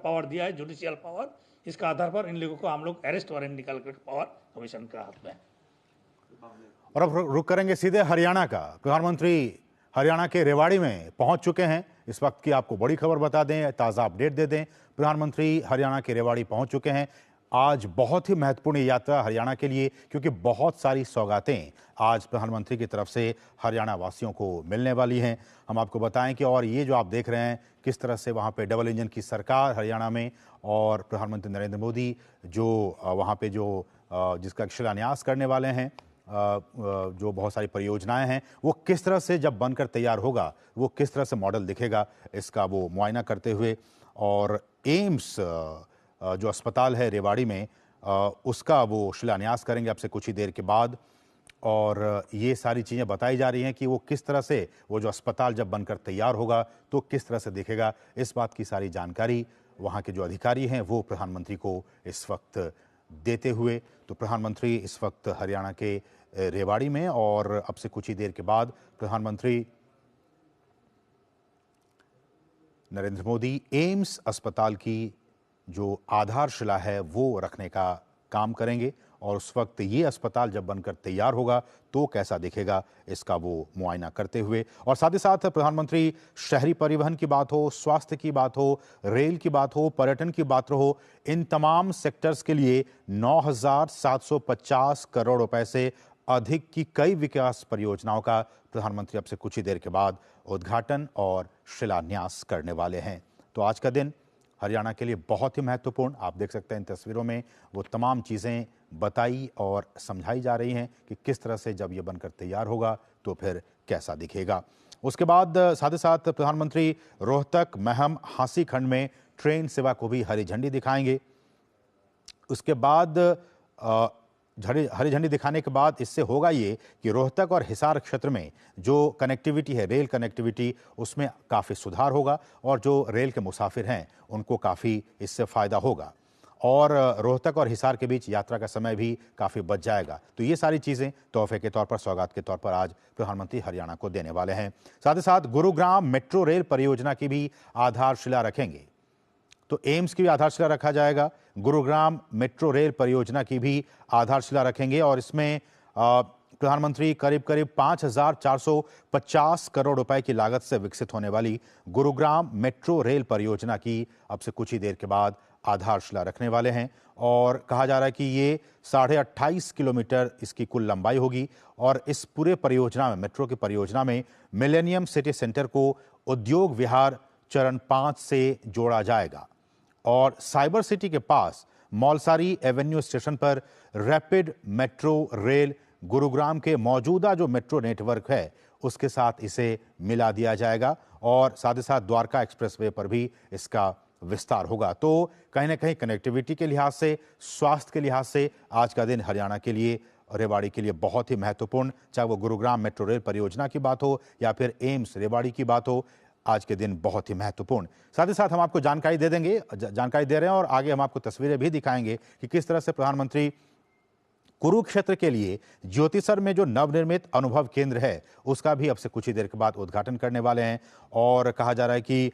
Power दिया है, judicial power, इसका आधार पर इन लोगों को हम लोग अरेस्ट वारंट निकाल कर पावर कमीशन का हाथ में है। और अब रुक करेंगे सीधे हरियाणा का। प्रधानमंत्री हरियाणा के रेवाड़ी में पहुंच चुके हैं। इस वक्त की आपको बड़ी खबर बता दें, ताज़ा अपडेट दे दें। प्रधानमंत्री हरियाणा के रेवाड़ी पहुंच चुके हैं। आज बहुत ही महत्वपूर्ण यात्रा हरियाणा के लिए, क्योंकि बहुत सारी सौगातें आज प्रधानमंत्री की तरफ से हरियाणा वासियों को मिलने वाली हैं। हम आपको बताएं कि और ये जो आप देख रहे हैं किस तरह से वहाँ पे डबल इंजन की सरकार हरियाणा में, और प्रधानमंत्री नरेंद्र मोदी जो वहाँ पे जो जिसका शिलान्यास करने वाले हैं, जो बहुत सारी परियोजनाएं हैं, वो किस तरह से जब बनकर तैयार होगा, वो किस तरह से मॉडल दिखेगा, इसका वो मुआयना करते हुए, और एम्स जो अस्पताल है रेवाड़ी में उसका वो शिलान्यास करेंगे अब से कुछ ही देर के बाद। और ये सारी चीज़ें बताई जा रही हैं कि वो किस तरह से, वो जो अस्पताल जब बनकर तैयार होगा तो किस तरह से दिखेगा, इस बात की सारी जानकारी वहाँ के जो अधिकारी हैं वो प्रधानमंत्री को इस वक्त देते हुए। तो प्रधानमंत्री इस वक्त हरियाणा के रेवाड़ी में, और अब से कुछ ही देर के बाद प्रधानमंत्री नरेंद्र मोदी एम्स अस्पताल की जो आधारशिला है वो रखने का काम करेंगे, और उस वक्त ये अस्पताल जब बनकर तैयार होगा तो कैसा दिखेगा इसका वो मुआयना करते हुए। और साथ ही साथ प्रधानमंत्री शहरी परिवहन की बात हो, स्वास्थ्य की बात हो, रेल की बात हो, पर्यटन की बात हो, इन तमाम सेक्टर्स के लिए 9,750 करोड़ रुपए से अधिक की कई विकास परियोजनाओं का प्रधानमंत्री अब से कुछ ही देर के बाद उद्घाटन और शिलान्यास करने वाले हैं। तो आज का दिन हरियाणा के लिए बहुत ही महत्वपूर्ण, आप देख सकते हैं इन तस्वीरों में वो तमाम चीज़ें बताई और समझाई जा रही हैं कि किस तरह से जब ये बनकर तैयार होगा तो फिर कैसा दिखेगा। उसके बाद साथ ही साथ प्रधानमंत्री रोहतक, महम, हांसी खंड में ट्रेन सेवा को भी हरी झंडी दिखाएंगे। उसके बाद हरी झंडी दिखाने के बाद इससे होगा ये कि रोहतक और हिसार क्षेत्र में जो कनेक्टिविटी है, रेल कनेक्टिविटी, उसमें काफ़ी सुधार होगा, और जो रेल के मुसाफिर हैं उनको काफ़ी इससे फ़ायदा होगा, और रोहतक और हिसार के बीच यात्रा का समय भी काफ़ी बच जाएगा। तो ये सारी चीज़ें तोहफे के तौर पर, सौगात के तौर पर आज प्रधानमंत्री हरियाणा को देने वाले हैं। साथ ही साथ गुरुग्राम मेट्रो रेल परियोजना की भी आधारशिला रखेंगे। तो एम्स की भी आधारशिला रखा जाएगा, गुरुग्राम मेट्रो रेल परियोजना की भी आधारशिला रखेंगे, और इसमें प्रधानमंत्री करीब करीब 5,450 करोड़ रुपए की लागत से विकसित होने वाली गुरुग्राम मेट्रो रेल परियोजना की अब से कुछ ही देर के बाद आधारशिला रखने वाले हैं। और कहा जा रहा है कि ये 28.5 किलोमीटर इसकी कुल लंबाई होगी, और इस पूरे परियोजना में, मेट्रो की परियोजना में, मिलेनियम सिटी सेंटर को उद्योग विहार चरण 5 से जोड़ा जाएगा, और साइबर सिटी के पास मौलसारी एवेन्यू स्टेशन पर रैपिड मेट्रो रेल गुरुग्राम के मौजूदा जो मेट्रो नेटवर्क है उसके साथ इसे मिला दिया जाएगा, और साथ ही साथ द्वारका एक्सप्रेसवे पर भी इसका विस्तार होगा। तो कहीं ना कहीं कनेक्टिविटी के लिहाज से, स्वास्थ्य के लिहाज से आज का दिन हरियाणा के लिए, रेवाड़ी के लिए बहुत ही महत्वपूर्ण, चाहे वो गुरुग्राम मेट्रो रेल परियोजना की बात हो या फिर एम्स रेवाड़ी की बात हो, आज के दिन बहुत ही महत्वपूर्ण। साथ ही साथ हम आपको जानकारी दे देंगे, जानकारी दे रहे हैं, और आगे हम आपको तस्वीरें भी दिखाएंगे कि किस तरह से प्रधानमंत्री कुरुक्षेत्र के लिए ज्योतिसर में जो नवनिर्मित अनुभव केंद्र है उसका भी अब से कुछ ही देर के बाद उद्घाटन करने वाले हैं। और कहा जा रहा है कि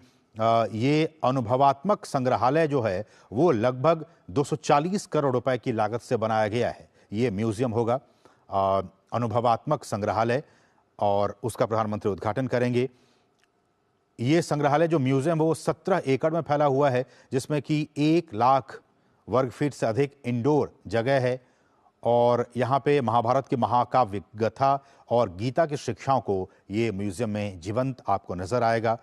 ये अनुभवात्मक संग्रहालय जो है वो लगभग 240 करोड़ रुपए की लागत से बनाया गया है। ये म्यूजियम होगा, अनुभवात्मक संग्रहालय, और उसका प्रधानमंत्री उद्घाटन करेंगे। ये संग्रहालय जो म्यूजियम है वो 17 एकड़ में फैला हुआ है, जिसमें कि 1 लाख वर्ग फीट से अधिक इंडोर जगह है, और यहाँ पे महाभारत की महाकाव्य गाथा और गीता की शिक्षाओं को ये म्यूजियम में जीवंत आपको नजर आएगा।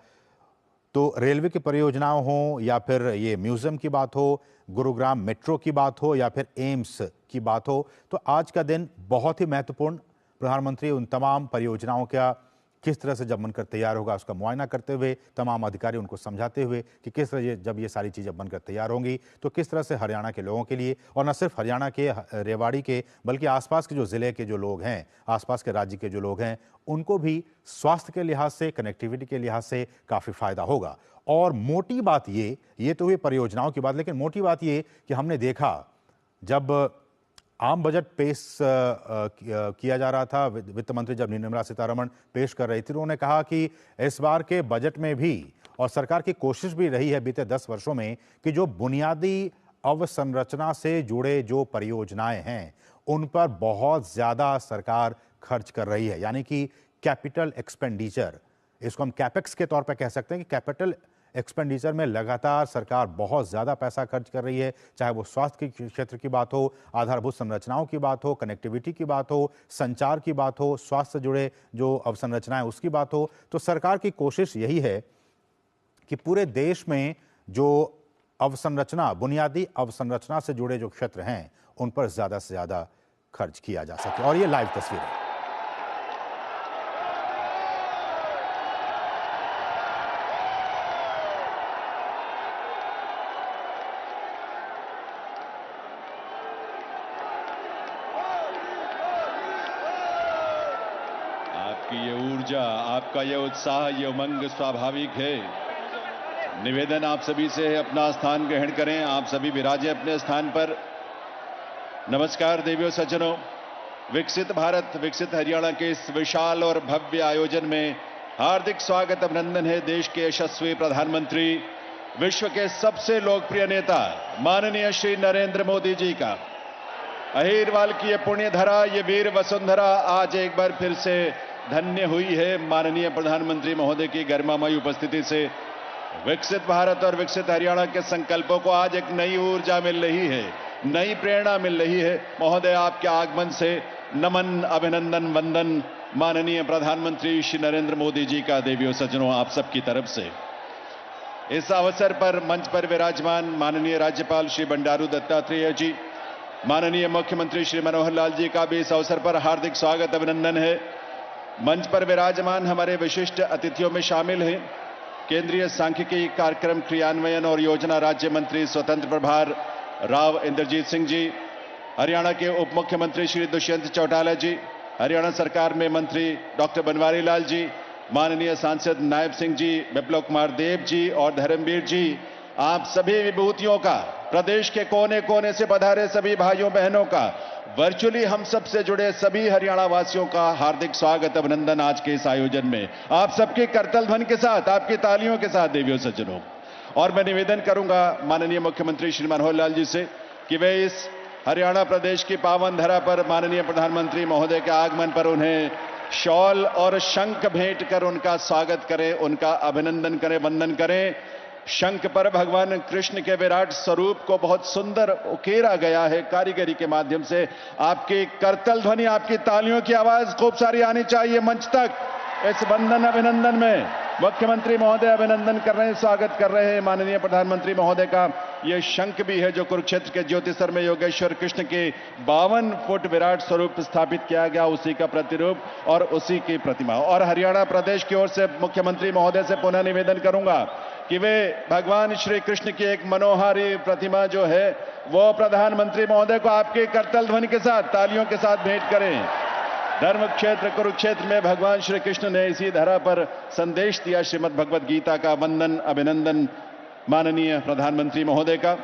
तो रेलवे की परियोजनाओं हो या फिर ये म्यूजियम की बात हो, गुरुग्राम मेट्रो की बात हो या फिर एम्स की बात हो, तो आज का दिन बहुत ही महत्वपूर्ण। प्रधानमंत्री उन तमाम परियोजनाओं का किस तरह से जब बनकर तैयार होगा उसका मुआयना करते हुए, तमाम अधिकारी उनको समझाते हुए कि किस तरह जब ये सारी चीज़ें बनकर तैयार होंगी तो किस तरह से हरियाणा के लोगों के लिए, और न सिर्फ हरियाणा के, रेवाड़ी के, बल्कि आसपास के जो ज़िले के जो लोग हैं, आसपास के राज्य के जो लोग हैं, उनको भी स्वास्थ्य के लिहाज से, कनेक्टिविटी के लिहाज से काफ़ी फायदा होगा। और मोटी बात ये तो हुई परियोजनाओं की बात, लेकिन मोटी बात ये कि हमने देखा जब आम बजट पेश किया जा रहा था, वित्त मंत्री जब निर्मला सीतारमण पेश कर रही थी, उन्होंने कहा कि इस बार के बजट में भी और सरकार की कोशिश भी रही है बीते 10 वर्षों में कि जो बुनियादी अवसंरचना से जुड़े जो परियोजनाएं हैं उन पर बहुत ज्यादा सरकार खर्च कर रही है, यानी कि कैपिटल एक्सपेंडिचर, इसको हम कैपेक्स के तौर पर कह सकते हैं कि कैपिटल एक्सपेंडिचर में लगातार सरकार बहुत ज्यादा पैसा खर्च कर रही है, चाहे वो स्वास्थ्य के क्षेत्र की बात हो, आधारभूत संरचनाओं की बात हो, कनेक्टिविटी की बात हो, संचार की बात हो, स्वास्थ्य से जुड़े जो अवसंरचनाएं उसकी बात हो। तो सरकार की कोशिश यही है कि पूरे देश में जो अवसंरचना, बुनियादी अवसंरचना से जुड़े जो क्षेत्र हैं उन पर ज्यादा से ज्यादा खर्च किया जा सके। और ये लाइव तस्वीर है। आपकी ये ऊर्जा, आपका ये उत्साह, ये उमंग स्वाभाविक है। निवेदन आप सभी से है, अपना स्थान ग्रहण करें। आप सभी विराजे अपने स्थान पर। नमस्कार देवियों सज्जनों, विकसित भारत विकसित हरियाणा के इस विशाल और भव्य आयोजन में हार्दिक स्वागत, अभिनंदन है देश के यशस्वी प्रधानमंत्री, विश्व के सबसे लोकप्रिय नेता माननीय श्री नरेंद्र मोदी जी का। अहिरवाल की ये पुण्य धरा, ये वीर वसुंधरा आज एक बार फिर से धन्य हुई है माननीय प्रधानमंत्री महोदय की गरिमामयी उपस्थिति से। विकसित भारत और विकसित हरियाणा के संकल्पों को आज एक नई ऊर्जा मिल रही है, नई प्रेरणा मिल रही है। महोदय, आपके आगमन से नमन, अभिनंदन, वंदन माननीय प्रधानमंत्री श्री नरेंद्र मोदी जी का देवियों सज्जनों आप सबकी तरफ से। इस अवसर पर मंच पर विराजमान माननीय राज्यपाल श्री बंडारू दत्तात्रेय जी, माननीय मुख्यमंत्री श्री मनोहर लाल जी का भी इस अवसर पर हार्दिक स्वागत, अभिनंदन है। मंच पर विराजमान हमारे विशिष्ट अतिथियों में शामिल हैं केंद्रीय सांख्यिकी कार्यक्रम क्रियान्वयन और योजना राज्य मंत्री स्वतंत्र प्रभार राव इंद्रजीत सिंह जी, हरियाणा के उप मुख्यमंत्री श्री दुष्यंत चौटाला जी, हरियाणा सरकार में मंत्री डॉक्टर बनवारी लाल जी, माननीय सांसद नायब सिंह जी, विप्लव कुमार देव जी और धर्मवीर जी, आप सभी विभूतियों का, प्रदेश के कोने कोने से पधारे सभी भाइयों बहनों का, वर्चुअली हम सब से जुड़े सभी हरियाणा वासियों का हार्दिक स्वागत, अभिनंदन आज के इस आयोजन में। आप सबके करतल ध्वनि के साथ, आपकी तालियों के साथ देवियों सज्जनों। और मैं निवेदन करूंगा माननीय मुख्यमंत्री श्री मनोहर लाल जी से कि वे इस हरियाणा प्रदेश की पावन धरा पर माननीय प्रधानमंत्री महोदय के आगमन पर उन्हें शॉल और शंख भेंट कर उनका स्वागत करें, उनका अभिनंदन करें, वंदन करें। शंख पर भगवान कृष्ण के विराट स्वरूप को बहुत सुंदर उकेरा गया है कारीगरी के माध्यम से। आपकी करतल ध्वनि, आपकी तालियों की आवाज खूब सारी आनी चाहिए मंच तक। इस वंदन अभिनंदन में मुख्यमंत्री महोदय अभिनंदन कर रहे हैं, स्वागत कर रहे हैं माननीय प्रधानमंत्री महोदय का। यह शंख भी है जो कुरुक्षेत्र के ज्योतिसर में योगेश्वर कृष्ण के 52 फुट विराट स्वरूप स्थापित किया गया, उसी का प्रतिरूप और उसी की प्रतिमा। और हरियाणा प्रदेश की ओर से मुख्यमंत्री महोदय से पुनः निवेदन करूंगा कि वे भगवान श्री कृष्ण की एक मनोहारी प्रतिमा जो है वो प्रधानमंत्री महोदय को आपके करतल ध्वनि के साथ, तालियों के साथ भेंट करें। धर्म क्षेत्र कुरुक्षेत्र में भगवान श्री कृष्ण ने इसी धरा पर संदेश दिया श्रीमद् भगवद गीता का। वंदन, अभिनंदन माननीय प्रधानमंत्री महोदय का।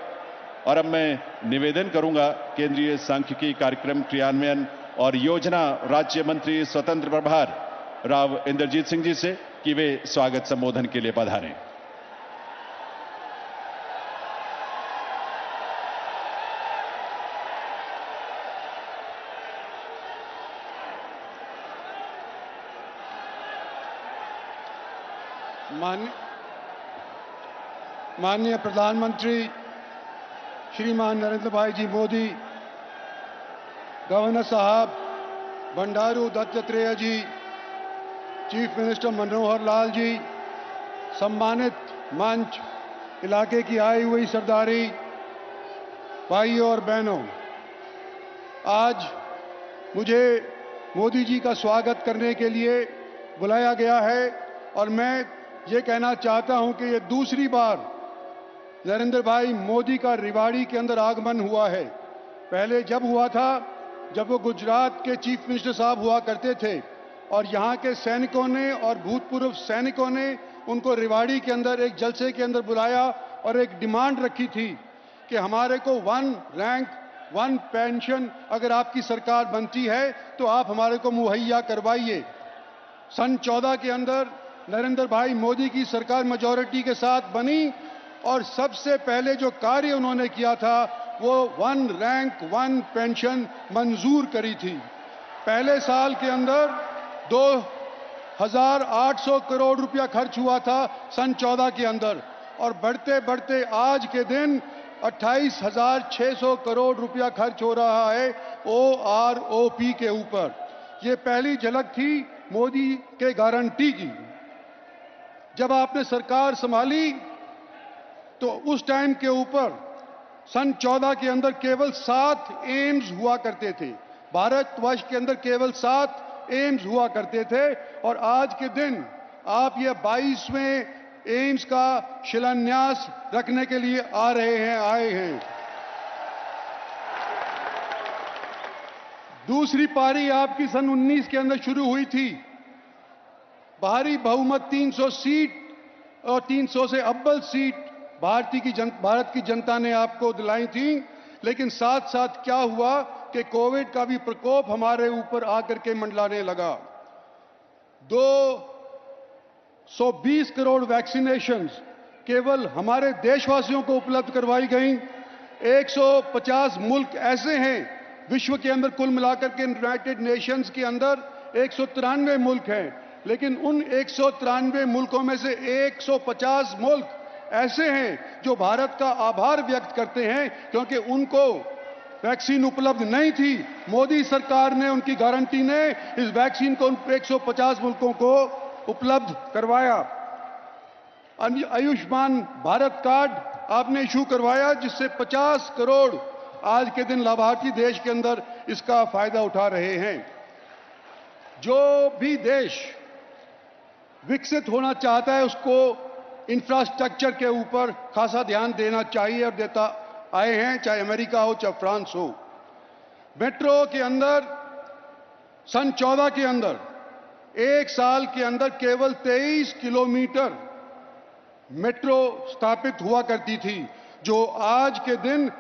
और अब मैं निवेदन करूंगा केंद्रीय सांख्यिकी कार्यक्रम क्रियान्वयन और योजना राज्य मंत्री स्वतंत्र प्रभार राव इंद्रजीत सिंह जी से कि वे स्वागत संबोधन के लिए पधारें। माननीय प्रधानमंत्री श्रीमान नरेंद्र भाई जी मोदी, गवर्नर साहब बंडारू दत्तात्रेय जी, चीफ मिनिस्टर मनोहर लाल जी, सम्मानित मंच, इलाके की आई हुई सरदारी, भाइयों और बहनों, आज मुझे मोदी जी का स्वागत करने के लिए बुलाया गया है और मैं ये कहना चाहता हूं कि ये दूसरी बार नरेंद्र भाई मोदी का रेवाड़ी के अंदर आगमन हुआ है। पहले जब हुआ था, जब वो गुजरात के चीफ मिनिस्टर साहब हुआ करते थे और यहाँ के सैनिकों ने और भूतपूर्व सैनिकों ने उनको रेवाड़ी के अंदर एक जलसे के अंदर बुलाया और एक डिमांड रखी थी कि हमारे को 1 रैंक 1 पेंशन अगर आपकी सरकार बनती है तो आप हमारे को मुहैया करवाइए। सन 14 के अंदर नरेंद्र भाई मोदी की सरकार मेजॉरिटी के साथ बनी और सबसे पहले जो कार्य उन्होंने किया था वो 1 रैंक 1 पेंशन मंजूर करी थी। पहले साल के अंदर 2,800 करोड़ रुपया खर्च हुआ था सन 14 के अंदर, और बढ़ते बढ़ते आज के दिन 28,600 करोड़ रुपया खर्च हो रहा है OROP के ऊपर। ये पहली झलक थी मोदी के गारंटी की। जब आपने सरकार संभाली तो उस टाइम के ऊपर सन 14 के अंदर केवल 7 एम्स हुआ करते थे। भारतवर्ष के अंदर केवल 7 एम्स हुआ करते थे, और आज के दिन आप ये 22वें एम्स का शिलान्यास रखने के लिए आए हैं। दूसरी पारी आपकी सन 19 के अंदर शुरू हुई थी। भारी बहुमत 300 सीट और 300 से अव्वल सीट भारत की जनता ने आपको दिलाई थी। लेकिन साथ साथ क्या हुआ कि कोविड का भी प्रकोप हमारे ऊपर आकर के मंडलाने लगा। 220 करोड़ वैक्सीनेशंस केवल हमारे देशवासियों को उपलब्ध करवाई गई। 150 मुल्क ऐसे हैं विश्व के अंदर, कुल मिलाकर के यूनाइटेड नेशंस के अंदर 193 मुल्क हैं, लेकिन उन 193 मुल्कों में से 150 मुल्क ऐसे हैं जो भारत का आभार व्यक्त करते हैं, क्योंकि उनको वैक्सीन उपलब्ध नहीं थी। मोदी सरकार ने, उनकी गारंटी ने इस वैक्सीन को 150 मुल्कों को उपलब्ध करवाया। आयुष्मान भारत कार्ड आपने इशू करवाया, जिससे 50 करोड़ आज के दिन लाभार्थी देश के अंदर इसका फायदा उठा रहे हैं। जो भी देश विकसित होना चाहता है उसको इंफ्रास्ट्रक्चर के ऊपर खासा ध्यान देना चाहिए, और देता आए हैं, चाहे अमेरिका हो चाहे फ्रांस हो। मेट्रो के अंदर सन 14 के अंदर एक साल के अंदर केवल 23 किलोमीटर मेट्रो स्थापित हुआ करती थी, जो आज के दिन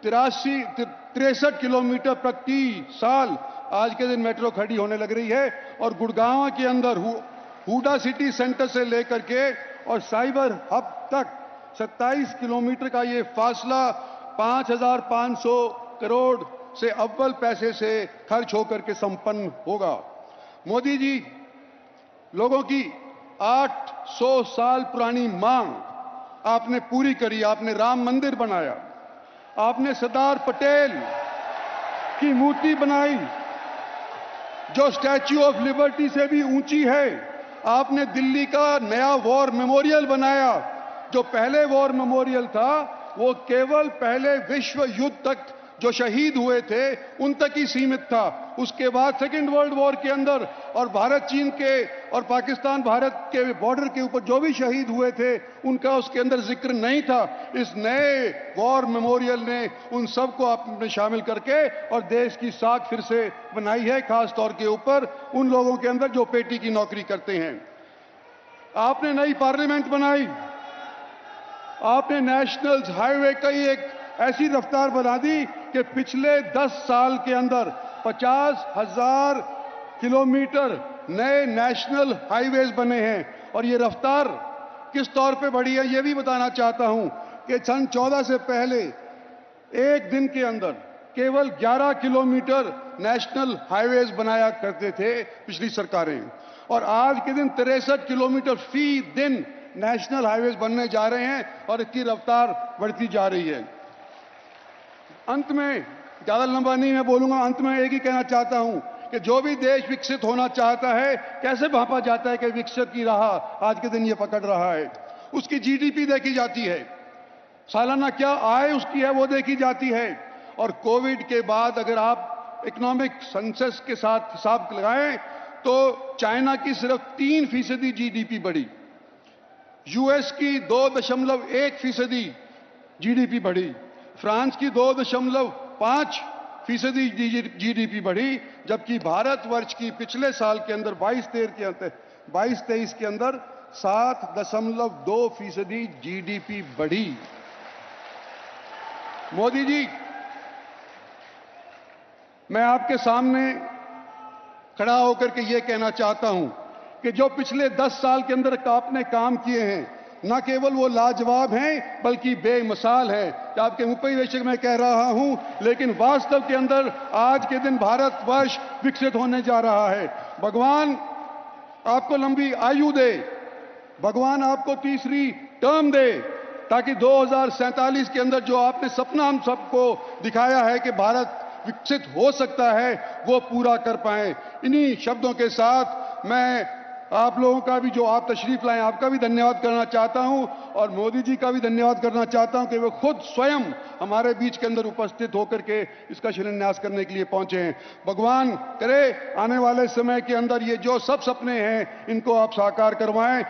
63 किलोमीटर प्रति साल आज के दिन मेट्रो खड़ी होने लग रही है। और गुड़गांव के अंदर हुडा सिटी सेंटर से लेकर के और साइबर हब तक 27 किलोमीटर का ये फासला 5,500 करोड़ से अव्वल पैसे से खर्च होकर के संपन्न होगा। मोदी जी, लोगों की 800 साल पुरानी मांग आपने पूरी करी। आपने राम मंदिर बनाया, आपने सरदार पटेल की मूर्ति बनाई जो स्टैच्यू ऑफ लिबर्टी से भी ऊंची है। आपने दिल्ली का नया वॉर मेमोरियल बनाया, जो पहले वॉर मेमोरियल था वो केवल पहले विश्व युद्ध तक जो शहीद हुए थे उन तक ही सीमित था। उसके बाद सेकेंड वर्ल्ड वॉर के अंदर और भारत चीन के और पाकिस्तान भारत के बॉर्डर के ऊपर जो भी शहीद हुए थे उनका उसके अंदर जिक्र नहीं था। इस नए वॉर मेमोरियल ने उन सबको आपने शामिल करके और देश की साख फिर से बनाई है, खास तौर के ऊपर उन लोगों के अंदर जो पेटी की नौकरी करते हैं। आपने नई पार्लियामेंट बनाई, आपने नेशनल हाईवे का एक ऐसी रफ्तार बना दी कि पिछले 10 साल के अंदर 50,000 किलोमीटर नए नेशनल हाईवेज बने हैं। और ये रफ्तार किस तौर पे बढ़ी है ये भी बताना चाहता हूं कि सन 14 से पहले एक दिन के अंदर केवल 11 किलोमीटर नेशनल हाईवेज बनाया करते थे पिछली सरकारें, और आज के दिन 63 किलोमीटर फी दिन नेशनल हाईवेज बनने जा रहे हैं और इसकी रफ्तार बढ़ती जा रही है। अंत में, ज्यादा लंबा नहीं मैं बोलूंगा, अंत में एक ही कहना चाहता हूं कि जो भी देश विकसित होना चाहता है, कैसे भांपा जाता है कि विकसित की राह आज के दिन ये पकड़ रहा है। उसकी जीडीपी देखी जाती है, सालाना क्या आय उसकी है वो देखी जाती है। और कोविड के बाद अगर आप इकोनॉमिक सेंसस के साथ हिसाब लगाएं तो चाइना की सिर्फ 3% जीडीपी बढ़ी, यूएस की 2.1% जीडीपी बढ़ी, फ्रांस की 2.5% जीडीपी बढ़ी, जबकि भारतवर्ष की पिछले साल के अंदर 22-23 के अंदर 7.2% जीडीपी बढ़ी। मोदी जी, मैं आपके सामने खड़ा होकर के ये कहना चाहता हूं कि जो पिछले 10 साल के अंदर आपने काम किए हैं न केवल वो लाजवाब हैं बल्कि बेमिसाल हैं। कि आपके मुंह पे बेशक मैं कह रहा हूं, लेकिन वास्तव के अंदर आज के दिन भारतवर्ष विकसित होने जा रहा है। भगवान आपको लंबी आयु दे, भगवान आपको तीसरी टर्म दे, ताकि 2047 के अंदर जो आपने सपना हम सबको दिखाया है कि भारत विकसित हो सकता है, वो पूरा कर पाए। इन्हीं शब्दों के साथ मैं आप लोगों का भी, जो आप तशरीफ लाए, आपका भी धन्यवाद करना चाहता हूं और मोदी जी का भी धन्यवाद करना चाहता हूं कि वे खुद स्वयं हमारे बीच के अंदर उपस्थित होकर के इसका शिलान्यास करने के लिए पहुंचे हैं। भगवान करे आने वाले समय के अंदर ये जो सब सपने हैं इनको आप साकार करवाएं।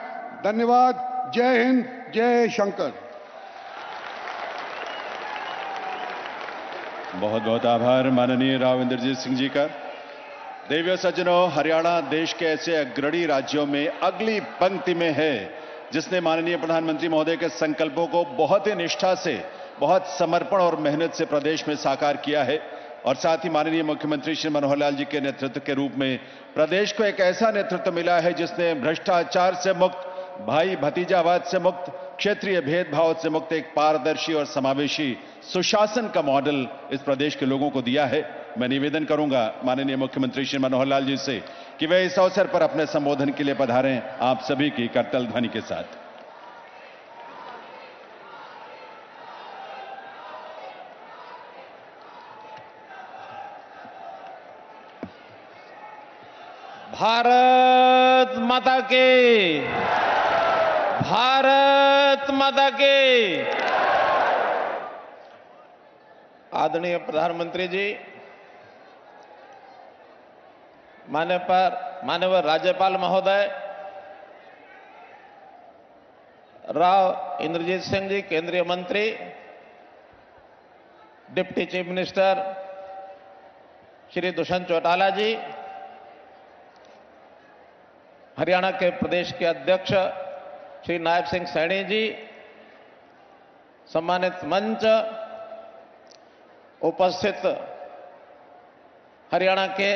धन्यवाद। जय हिंद, जय शंकर। बहुत बहुत आभार माननीय राव इंद्रजीत सिंह जी का। देवियों सज्जनों, हरियाणा देश के ऐसे अग्रणी राज्यों में अगली पंक्ति में है जिसने माननीय प्रधानमंत्री महोदय के संकल्पों को बहुत ही निष्ठा से, बहुत समर्पण और मेहनत से प्रदेश में साकार किया है। और साथ ही माननीय मुख्यमंत्री श्री मनोहर लाल जी के नेतृत्व के रूप में प्रदेश को एक ऐसा नेतृत्व मिला है जिसने भ्रष्टाचार से मुक्त, भाई भतीजावाद से मुक्त, क्षेत्रीय भेदभाव से मुक्त एक पारदर्शी और समावेशी सुशासन का मॉडल इस प्रदेश के लोगों को दिया है। मैं निवेदन करूंगा माननीय मुख्यमंत्री श्री मनोहर लाल जी से कि वे इस अवसर पर अपने संबोधन के लिए पधारें आप सभी की करतल ध्वनि के साथ। भारत माता के, भारत माता के। आदरणीय प्रधानमंत्री जी, माननीय राज्यपाल महोदय राव इंद्रजीत सिंह जी, केंद्रीय मंत्री, deputy chief minister Shri Dushyant Chautala ji, Haryana के प्रदेश के अध्यक्ष श्री नायब सिंह सैनी जी, सम्मानित मंच, उपस्थित हरियाणा के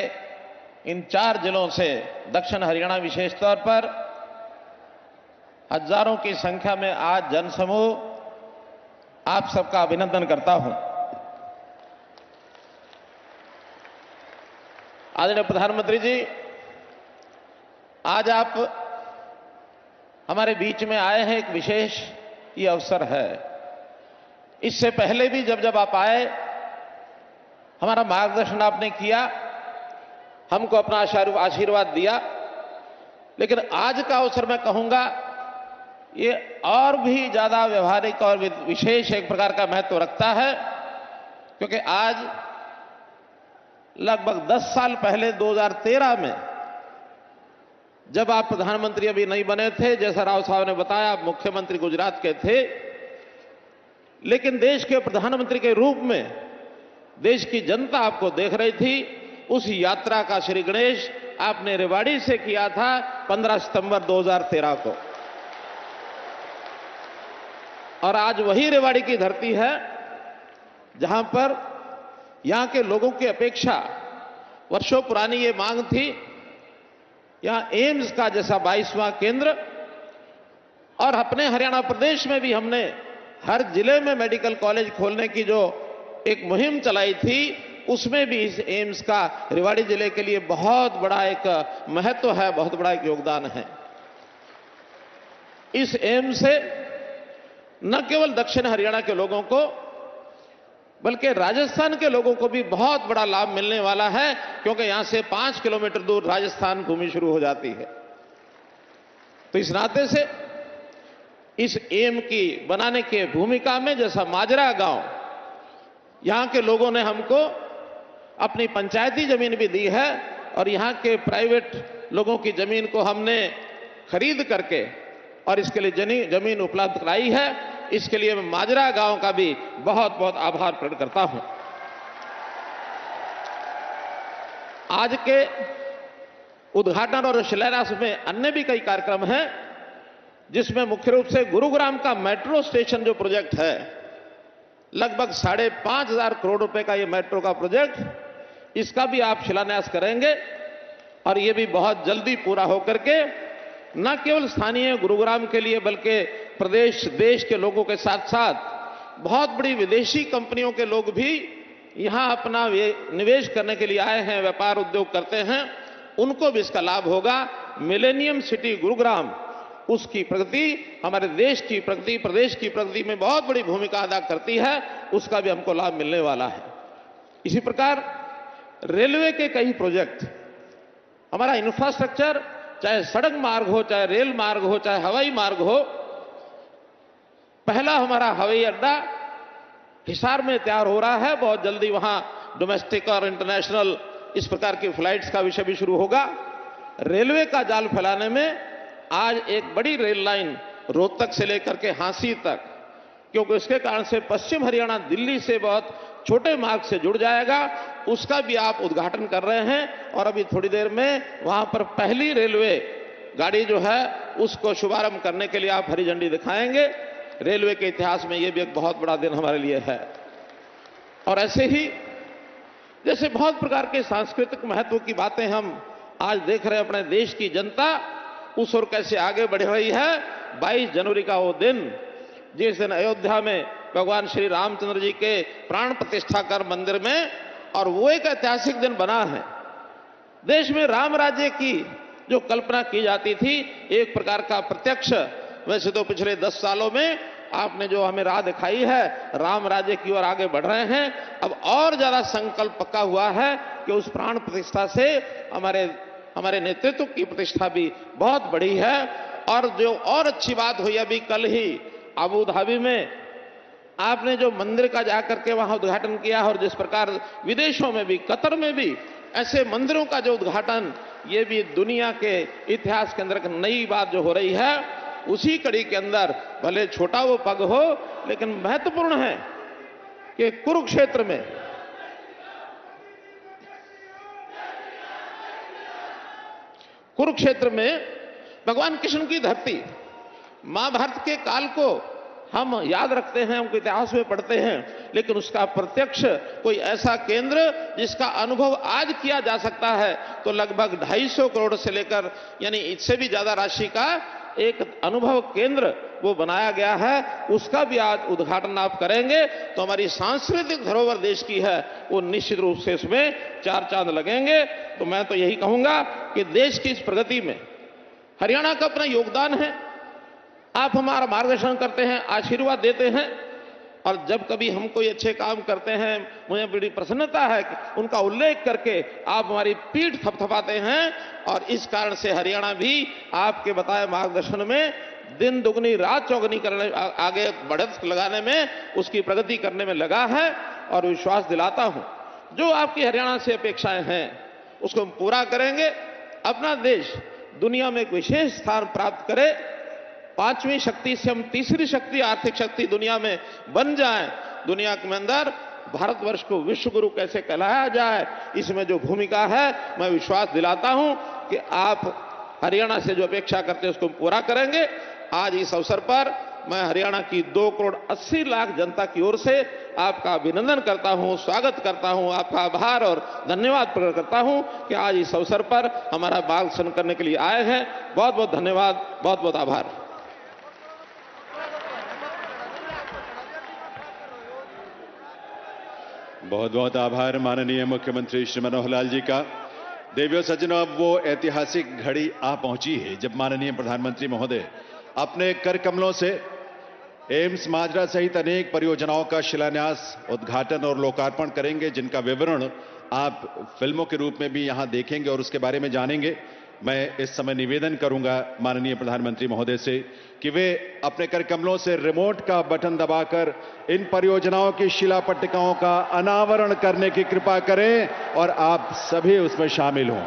इन 4 जिलों से दक्षिण हरियाणा विशेष तौर पर हजारों की संख्या में आज जनसमूह, आप सबका अभिनंदन करता हूं। आदरणीय प्रधानमंत्री जी, आज आप हमारे बीच में आए हैं, एक विशेष ये अवसर है। इससे पहले भी जब आप आए, हमारा मार्गदर्शन आपने किया, हमको अपना आशीर्वाद दिया, लेकिन आज का अवसर मैं कहूंगा ये और भी ज्यादा व्यवहारिक और विशेष एक प्रकार का महत्व रखता है, क्योंकि आज लगभग 10 साल पहले 2013 में जब आप प्रधानमंत्री अभी नहीं बने थे, जैसा राव साहब ने बताया, आप मुख्यमंत्री गुजरात के थे, लेकिन देश के प्रधानमंत्री के रूप में देश की जनता आपको देख रही थी। उस यात्रा का श्री गणेश आपने रेवाड़ी से किया था 15 सितंबर 2013 को, और आज वही रेवाड़ी की धरती है जहां पर यहां के लोगों की अपेक्षा, वर्षों पुरानी ये मांग थी, यहां एम्स का जैसा 22वां केंद्र, और अपने हरियाणा प्रदेश में भी हमने हर जिले में मेडिकल कॉलेज खोलने की जो एक मुहिम चलाई थी, उसमें भी इस एम्स का रेवाड़ी जिले के लिए बहुत बड़ा एक महत्व है, बहुत बड़ा एक योगदान है। इस एम्स से न केवल दक्षिण हरियाणा के लोगों को बल्कि राजस्थान के लोगों को भी बहुत बड़ा लाभ मिलने वाला है, क्योंकि यहां से 5 किलोमीटर दूर राजस्थान भूमि शुरू हो जाती है। तो इस नाते से इस एम की बनाने के भूमिका में, जैसा माजरा गांव, यहां के लोगों ने हमको अपनी पंचायती जमीन भी दी है, और यहां के प्राइवेट लोगों की जमीन को हमने खरीद करके और इसके लिए जमीन उपलब्ध कराई है। इसके लिए मैं माजरा गांव का भी बहुत बहुत आभार प्रकट करता हूं। आज के उद्घाटन और शिलान्यास में अन्य भी कई कार्यक्रम हैं, जिसमें मुख्य रूप से गुरुग्राम का मेट्रो स्टेशन जो प्रोजेक्ट है, लगभग 5,500 करोड़ रुपए का ये मेट्रो का प्रोजेक्ट, इसका भी आप शिलान्यास करेंगे, और ये भी बहुत जल्दी पूरा होकर के न केवल स्थानीय गुरुग्राम के लिए बल्कि प्रदेश देश के लोगों के साथ साथ बहुत बड़ी विदेशी कंपनियों के लोग भी यहां अपना निवेश करने के लिए आए हैं, व्यापार उद्योग करते हैं, उनको भी इसका लाभ होगा। मिलेनियम सिटी गुरुग्राम, उसकी प्रगति हमारे देश की प्रगति, प्रदेश की प्रगति में बहुत बड़ी भूमिका अदा करती है, उसका भी हमको लाभ मिलने वाला है। इसी प्रकार रेलवे के कई प्रोजेक्ट, हमारा इंफ्रास्ट्रक्चर, चाहे सड़क मार्ग हो, चाहे रेल मार्ग हो, चाहे हवाई मार्ग हो। पहला हमारा हवाई अड्डा हिसार में तैयार हो रहा है, बहुत जल्दी वहां डोमेस्टिक और इंटरनेशनल इस प्रकार की फ्लाइट्स का विषय भी शुरू होगा। रेलवे का जाल फैलाने में आज एक बड़ी रेल लाइन रोहतक से लेकर के हांसी तक, क्योंकि उसके कारण से पश्चिम हरियाणा दिल्ली से बहुत छोटे मार्ग से जुड़ जाएगा, उसका भी आप उद्घाटन कर रहे हैं। और अभी थोड़ी देर में वहां पर पहली रेलवे गाड़ी जो है उसको शुभारंभ करने के लिए आप हरी झंडी दिखाएंगे। रेलवे के इतिहास में यह भी एक बहुत बड़ा दिन हमारे लिए है। और ऐसे ही जैसे बहुत प्रकार के सांस्कृतिक महत्व की बातें हम आज देख रहे हैं, अपने देश की जनता उस ओर कैसे आगे बढ़ रही है। 22 जनवरी का वो दिन, जिस दिन अयोध्या में भगवान श्री रामचंद्र जी के प्राण प्रतिष्ठा कर मंदिर में, और वो एक ऐतिहासिक दिन बना है। देश में राम राज्य की जो कल्पना की जाती थी, एक प्रकार का प्रत्यक्ष, वैसे तो पिछले 10 सालों में आपने जो हमें राह दिखाई है, राम राज्य की ओर आगे बढ़ रहे हैं। अब और ज्यादा संकल्प पक्का हुआ है कि उस प्राण प्रतिष्ठा से हमारे नेतृत्व की प्रतिष्ठा भी बहुत बड़ी है। और जो और अच्छी बात हुई, अभी कल ही अबू धाबी में आपने जो मंदिर का जाकर के वहां उद्घाटन किया, और जिस प्रकार विदेशों में भी, कतर में भी ऐसे मंदिरों का जो उद्घाटन, ये भी दुनिया के इतिहास के अंदर एक नई बात जो हो रही है। उसी कड़ी के अंदर भले छोटा वो पग हो, लेकिन महत्वपूर्ण है कि कुरुक्षेत्र में भगवान कृष्ण की धरती, महाभारत के काल को हम याद रखते हैं, उनके इतिहास में पढ़ते हैं, लेकिन उसका प्रत्यक्ष कोई ऐसा केंद्र जिसका अनुभव आज किया जा सकता है, तो लगभग 250 करोड़ से लेकर यानी इससे भी ज्यादा राशि का एक अनुभव केंद्र वो बनाया गया है। उसका भी आज उद्घाटन आप करेंगे तो हमारी सांस्कृतिक धरोहर देश की है, वो निश्चित रूप से इसमें 4 चांद लगेंगे। तो मैं तो यही कहूंगा कि देश की इस प्रगति में हरियाणा का अपना योगदान है। आप हमारा मार्गदर्शन करते हैं, आशीर्वाद देते हैं, और जब कभी हम कोई अच्छे काम करते हैं, मुझे बड़ी प्रसन्नता है कि उनका उल्लेख करके आप हमारी पीठ थपथपाते हैं। और इस कारण से हरियाणा भी आपके बताए मार्गदर्शन में दिन दुगनी रात चौगनी करने, आगे बढ़त लगाने में, उसकी प्रगति करने में लगा है। और विश्वास दिलाता हूं, जो आपकी हरियाणा से अपेक्षाएं हैं उसको हम पूरा करेंगे। अपना देश दुनिया में एक विशेष स्थान प्राप्त करे, 5वीं शक्ति से हम तीसरी शक्ति, आर्थिक शक्ति दुनिया में बन जाएं। दुनिया के अंदर भारतवर्ष को विश्व गुरु कैसे कहलाया जाए, इसमें जो भूमिका है, मैं विश्वास दिलाता हूं कि आप हरियाणा से जो अपेक्षा करते हैं उसको पूरा करेंगे। आज इस अवसर पर मैं हरियाणा की 2 करोड़ 80 लाख जनता की ओर से आपका अभिनंदन करता हूं, स्वागत करता हूं, आपका आभार और धन्यवाद प्रकट करता हूं कि आज इस अवसर पर हमारा मार्गदर्शन करने के लिए आए हैं। बहुत बहुत धन्यवाद, बहुत बहुत आभार। बहुत बहुत आभार माननीय मुख्यमंत्री श्री मनोहर लाल जी का। देवियों सज्जनों, अब वो ऐतिहासिक घड़ी आ पहुंची है जब माननीय प्रधानमंत्री महोदय अपने कर कमलों से एम्स माजरा सहित अनेक परियोजनाओं का शिलान्यास, उद्घाटन और लोकार्पण करेंगे, जिनका विवरण आप फिल्मों के रूप में भी यहां देखेंगे और उसके बारे में जानेंगे। मैं इस समय निवेदन करूंगा माननीय प्रधानमंत्री महोदय से कि वे अपने कर कमलों से रिमोट का बटन दबाकर इन परियोजनाओं की शिला पट्टिकाओं का अनावरण करने की कृपा करें और आप सभी उसमें शामिल हों।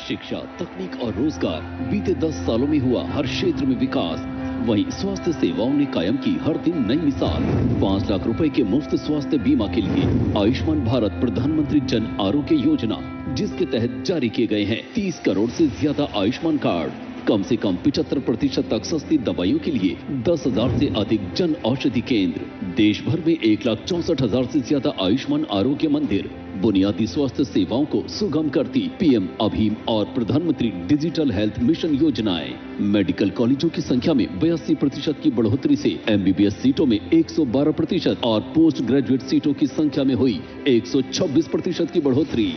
शिक्षा, तकनीक और रोजगार, बीते 10 सालों में हुआ हर क्षेत्र में विकास। वहीं स्वास्थ्य सेवाओं ने कायम की हर दिन नई मिसाल। 5 लाख रुपए के मुफ्त स्वास्थ्य बीमा के लिए आयुष्मान भारत प्रधानमंत्री जन आरोग्य योजना, जिसके तहत जारी किए गए हैं 30 करोड़ से ज्यादा आयुष्मान कार्ड। कम से कम 75% तक सस्ती दवाइयों के लिए 10,000 से अधिक जन औषधि केंद्र। देश भर में 1,64,000 से ज्यादा आयुष्मान आरोग्य मंदिर। बुनियादी स्वास्थ्य सेवाओं को सुगम करती पीएम अभीम और प्रधानमंत्री डिजिटल हेल्थ मिशन योजनाएं। मेडिकल कॉलेजों की संख्या में 82% की बढ़ोतरी से एमबीबीएस सीटों में 112% और पोस्ट ग्रेजुएट सीटों की संख्या में हुई 126% की बढ़ोतरी।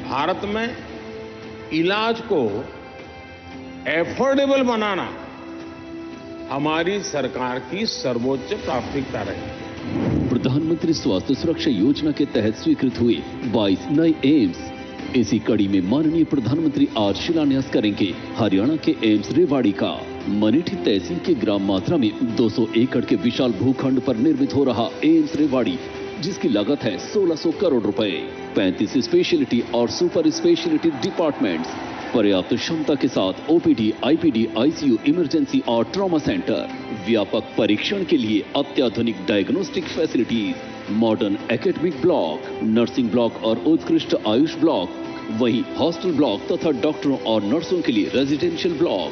भारत में इलाज को एफोर्डेबल बनाना हमारी सरकार की सर्वोच्च प्राथमिकता रही। प्रधानमंत्री स्वास्थ्य सुरक्षा योजना के तहत स्वीकृत हुए 22 नए एम्स। इसी कड़ी में माननीय प्रधानमंत्री आज शिलान्यास करेंगे हरियाणा के एम्स रेवाड़ी का। मनेठी तहसील के ग्राम मात्रा में 200 एकड़ के विशाल भूखंड पर निर्मित हो रहा एम्स रेवाड़ी, जिसकी लागत है 1600 करोड़ रुपए। 35 स्पेशलिटी और सुपर स्पेशलिटी डिपार्टमेंट्स, पर्याप्त क्षमता के साथ ओपीडी, आईपीडी, आईसीयू, इमरजेंसी और ट्रॉमा सेंटर, व्यापक परीक्षण के लिए अत्याधुनिक diagnostic facilities, modern academic block, nursing block और उत्कृष्ट आयुष ब्लॉक, वहीं हॉस्टल ब्लॉक तथा डॉक्टरों और नर्सों के लिए रेजिडेंशियल ब्लॉक,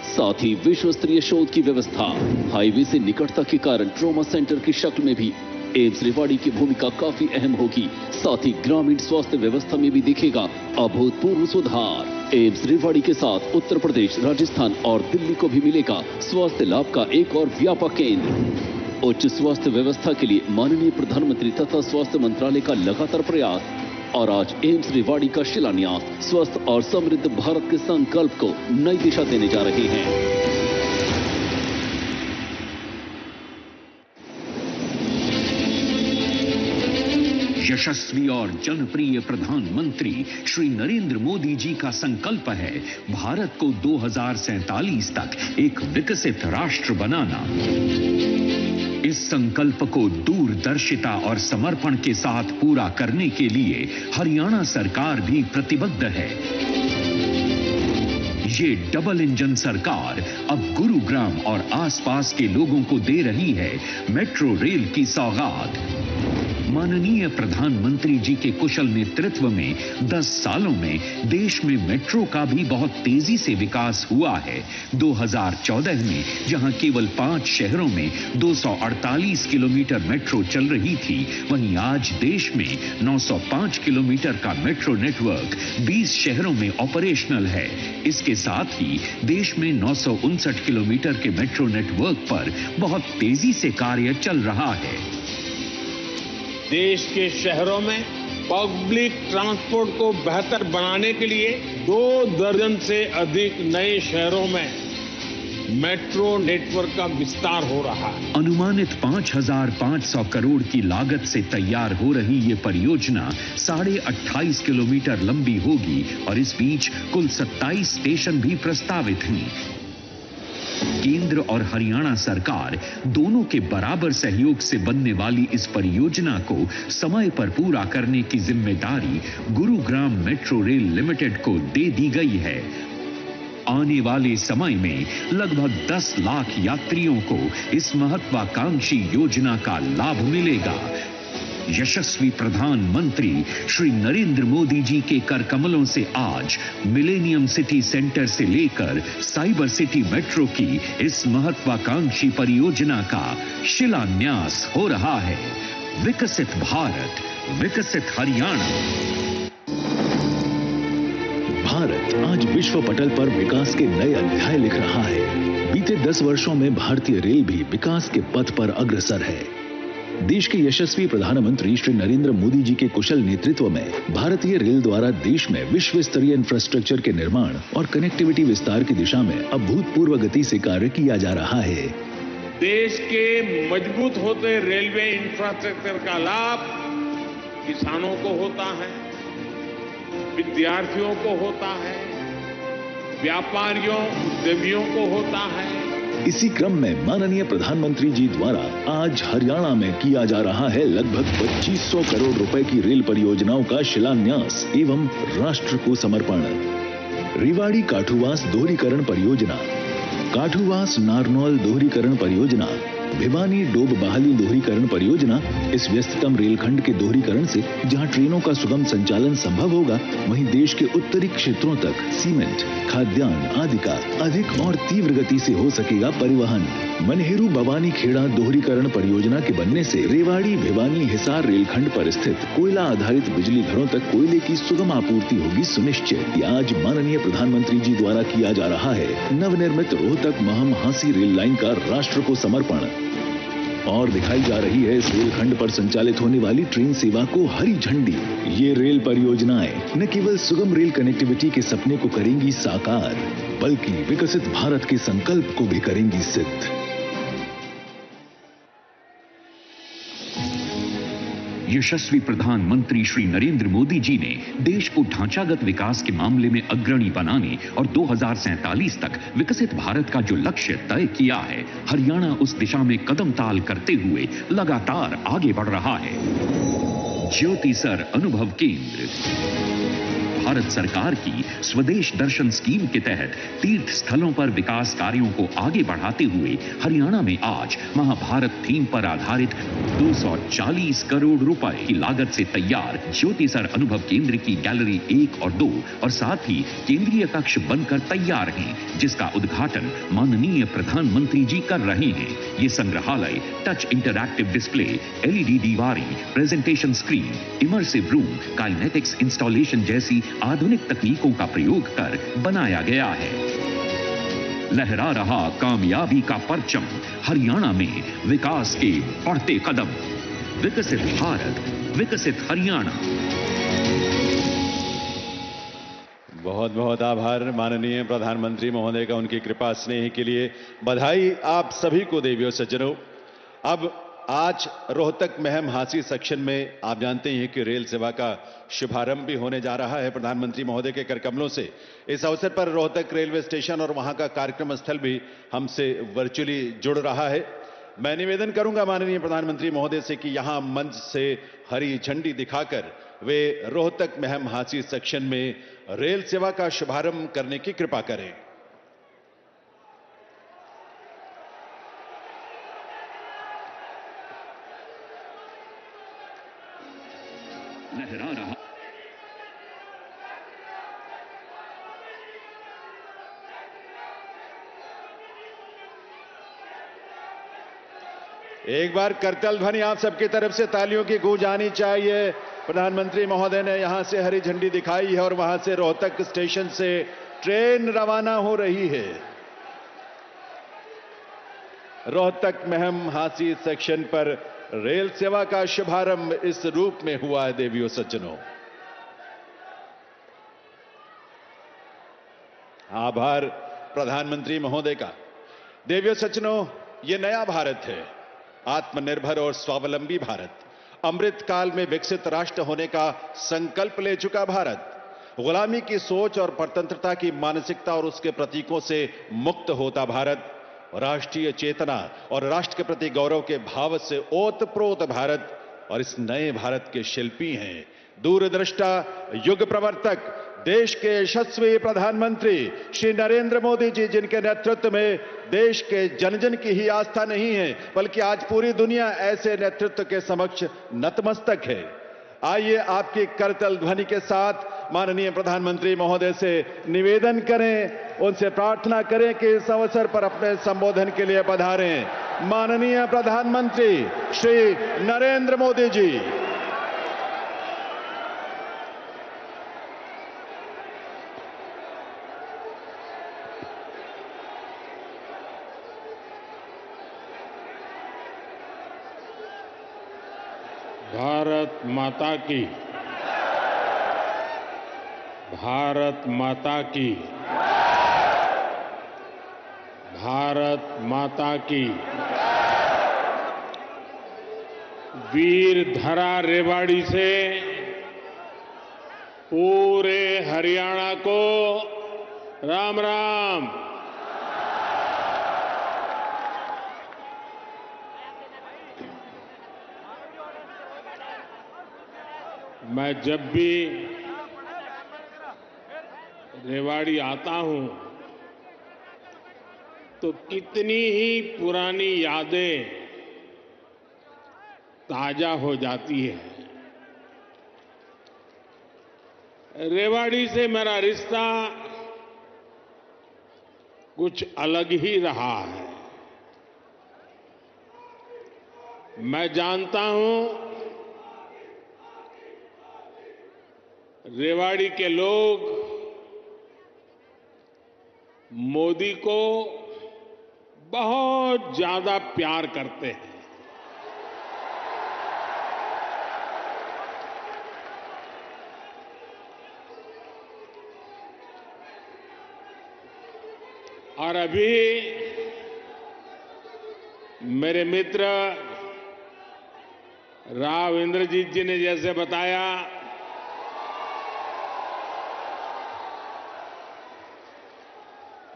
साथ ही विश्व स्तरीय शोध की व्यवस्था। हाईवे से निकटता के कारण ट्रॉमा सेंटर की शक्ल में भी एम्स रेवाड़ी की भूमिका काफी अहम होगी। साथ ही ग्रामीण स्वास्थ्य व्यवस्था में भी दिखेगा अभूतपूर्व सुधार। एम्स रेवाड़ी के साथ उत्तर प्रदेश, राजस्थान और दिल्ली को भी मिलेगा स्वास्थ्य लाभ का एक और व्यापक केंद्र। उच्च स्वास्थ्य व्यवस्था के लिए माननीय प्रधानमंत्री तथा स्वास्थ्य मंत्रालय का लगातार प्रयास और आज एम्स रेवाड़ी का शिलान्यास स्वस्थ और समृद्ध भारत के संकल्प को नई दिशा देने जा रहे हैं। यशस्वी और जनप्रिय प्रधानमंत्री श्री नरेंद्र मोदी जी का संकल्प है भारत को 2047 तक एक विकसित राष्ट्र बनाना। इस संकल्प को दूरदर्शिता और समर्पण के साथ पूरा करने के लिए हरियाणा सरकार भी प्रतिबद्ध है। ये डबल इंजन सरकार अब गुरुग्राम और आसपास के लोगों को दे रही है मेट्रो रेल की सौगात। माननीय प्रधानमंत्री जी के कुशल नेतृत्व में 10 सालों में देश में मेट्रो का भी बहुत तेजी से विकास हुआ है। 2014 में जहां केवल 5 शहरों में 248 किलोमीटर मेट्रो चल रही थी, वहीं आज देश में 905 किलोमीटर का मेट्रो नेटवर्क 20 शहरों में ऑपरेशनल है। इसके साथ ही देश में 959 किलोमीटर के मेट्रो नेटवर्क पर बहुत तेजी से कार्य चल रहा है। देश के शहरों में पब्लिक ट्रांसपोर्ट को बेहतर बनाने के लिए 2 दर्जन से अधिक नए शहरों में मेट्रो नेटवर्क का विस्तार हो रहा है। अनुमानित 5,500 करोड़ की लागत से तैयार हो रही ये परियोजना 28.5 किलोमीटर लंबी होगी और इस बीच कुल 27 स्टेशन भी प्रस्तावित हैं। केंद्र और हरियाणा सरकार दोनों के बराबर सहयोग से बनने वाली इस परियोजना को समय पर पूरा करने की जिम्मेदारी गुरुग्राम मेट्रो रेल लिमिटेड को दे दी गई है। आने वाले समय में लगभग 10 लाख यात्रियों को इस महत्वाकांक्षी योजना का लाभ मिलेगा। यशस्वी प्रधानमंत्री श्री नरेंद्र मोदी जी के कर कमलों से आज मिलेनियम सिटी सेंटर से लेकर साइबर सिटी मेट्रो की इस महत्वाकांक्षी परियोजना का शिलान्यास हो रहा है। विकसित भारत, विकसित हरियाणा। भारत आज विश्व पटल पर विकास के नए अध्याय लिख रहा है। बीते 10 वर्षों में भारतीय रेल भी विकास के पथ पर अग्रसर है। देश के यशस्वी प्रधानमंत्री श्री नरेंद्र मोदी जी के कुशल नेतृत्व में भारतीय रेल द्वारा देश में विश्व स्तरीय इंफ्रास्ट्रक्चर के निर्माण और कनेक्टिविटी विस्तार की दिशा में अभूतपूर्व गति से कार्य किया जा रहा है। देश के मजबूत होते रेलवे इंफ्रास्ट्रक्चर का लाभ किसानों को होता है, विद्यार्थियों को होता है, व्यापारियों, उद्यमियों को होता है। इसी क्रम में माननीय प्रधानमंत्री जी द्वारा आज हरियाणा में किया जा रहा है लगभग 2500 करोड़ रुपए की रेल परियोजनाओं का शिलान्यास एवं राष्ट्र को समर्पण। रेवाड़ी काठुवास दोहरीकरण परियोजना, काठुवास नारनौल दोहरीकरण परियोजना, भिवानी डोब बहाली दोहरीकरण परियोजना। इस व्यस्ततम रेलखंड के दोहरीकरण से जहां ट्रेनों का सुगम संचालन संभव होगा, वहीं देश के उत्तरी क्षेत्रों तक सीमेंट, खाद्यान्न आदि का अधिक और तीव्र गति से हो सकेगा परिवहन। मनहेरू बवानी खेड़ा दोहरीकरण परियोजना के बनने से रेवाड़ी भिवानी हिसार रेलखंड पर स्थित कोयला आधारित बिजली घरों तक कोयले की सुगम आपूर्ति होगी सुनिश्चित। ये आज माननीय प्रधानमंत्री जी द्वारा किया जा रहा है नवनिर्मित रोहतक महम हांसी रेल लाइन का राष्ट्र को समर्पण। और दिखाई जा रही है इस रेलखंड पर संचालित होने वाली ट्रेन सेवा को हरी झंडी। ये रेल परियोजनाएं न केवल सुगम रेल कनेक्टिविटी के सपने को करेंगी साकार, बल्कि विकसित भारत के संकल्प को भी करेंगी सिद्ध। यशस्वी प्रधानमंत्री श्री नरेंद्र मोदी जी ने देश को ढांचागत विकास के मामले में अग्रणी बनाने और 2047 तक विकसित भारत का जो लक्ष्य तय किया है, हरियाणा उस दिशा में कदम ताल करते हुए लगातार आगे बढ़ रहा है। ज्योति सर अनुभव केंद्र भारत सरकार की स्वदेश दर्शन स्कीम के तहत तीर्थ स्थलों पर विकास कार्यों को आगे बढ़ाते हुए हरियाणा में आज महाभारत थीम पर आधारित 240 करोड़ रुपए की लागत से तैयार ज्योति सर अनुभव केंद्र की गैलरी 1 और 2 और साथ ही केंद्रीय कक्ष बनकर तैयार हैं, जिसका उद्घाटन माननीय प्रधानमंत्री जी कर रहे हैं। ये संग्रहालय टच इंटरैक्टिव डिस्प्ले, LED दीवारें, presentation screen, immersive room, kinetics installation जैसी आधुनिक तकनीकों का प्रयोग कर बनाया गया है। लहरा रहा कामयाबी का परचम, हरियाणा में विकास के बढ़ते कदम। विकसित भारत, विकसित हरियाणा। बहुत बहुत आभार माननीय प्रधानमंत्री महोदय का उनकी कृपा स्नेह के लिए। बधाई आप सभी को देवियों सज्जनों। अब आज रोहतक महम हांसी सेक्शन में आप जानते हैं कि रेल सेवा का शुभारंभ भी होने जा रहा है प्रधानमंत्री महोदय के करकमलों से। इस अवसर पर रोहतक रेलवे स्टेशन और वहां का कार्यक्रम स्थल भी हमसे वर्चुअली जुड़ रहा है। मैं निवेदन करूंगा माननीय प्रधानमंत्री महोदय से कि यहां मंच से हरी झंडी दिखाकर वे रोहतक महम हांसी सेक्शन में रेल सेवा का शुभारंभ करने की कृपा करें। लहरा रहा एक बार करतल ध्वनि आप सबकी तरफ से तालियों की गूंज आनी चाहिए। प्रधानमंत्री महोदय ने यहां से हरी झंडी दिखाई है और वहां से रोहतक स्टेशन से ट्रेन रवाना हो रही है। रोहतक महम हांसी सेक्शन पर रेल सेवा का शुभारंभ इस रूप में हुआ है देवियों सज्जनों। आभार प्रधानमंत्री महोदय का। देवियों सज्जनों, यह नया भारत है, आत्मनिर्भर और स्वावलंबी भारत, अमृत काल में विकसित राष्ट्र होने का संकल्प ले चुका भारत, गुलामी की सोच और परतंत्रता की मानसिकता और उसके प्रतीकों से मुक्त होता भारत, राष्ट्रीय चेतना और राष्ट्र के प्रति गौरव के भाव से ओतप्रोत भारत। और इस नए भारत के शिल्पी हैं दूरदृष्टा युग प्रवर्तक देश के यशस्वी प्रधानमंत्री श्री नरेंद्र मोदी जी, जिनके नेतृत्व में देश के जन जन की ही आस्था नहीं है बल्कि आज पूरी दुनिया ऐसे नेतृत्व के समक्ष नतमस्तक है। आइए आपकी करतल ध्वनि के साथ माननीय प्रधानमंत्री महोदय से निवेदन करें, उनसे प्रार्थना करें कि इस अवसर पर अपने संबोधन के लिए पधारें। माननीय प्रधानमंत्री श्री नरेंद्र मोदी जी। भारत माता की, भारत माता की, भारत माता की। वीर धरा रेवाड़ी से पूरे हरियाणा को राम राम। मैं जब भी रेवाड़ी आता हूं तो कितनी ही पुरानी यादें ताजा हो जाती है। रेवाड़ी से मेरा रिश्ता कुछ अलग ही रहा है। मैं जानता हूं रेवाड़ी के लोग मोदी को बहुत ज्यादा प्यार करते हैं। और अभी मेरे मित्र राव इंद्रजीत जी ने जैसे बताया,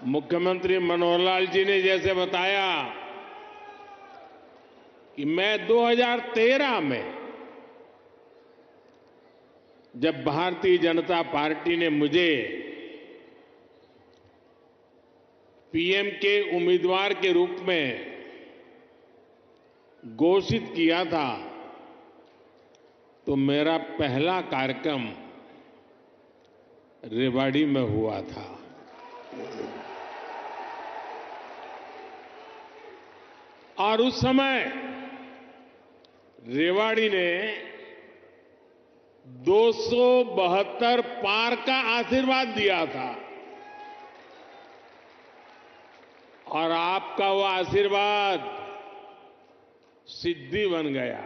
मुख्यमंत्री मनोहर लाल जी ने जैसे बताया कि मैं 2013 में जब भारतीय जनता पार्टी ने मुझे पीएम के उम्मीदवार के रूप में घोषित किया था, तो मेरा पहला कार्यक्रम रेवाड़ी में हुआ था। और उस समय रेवाड़ी ने 272 पार का आशीर्वाद दिया था और आपका वो आशीर्वाद सिद्धि बन गया।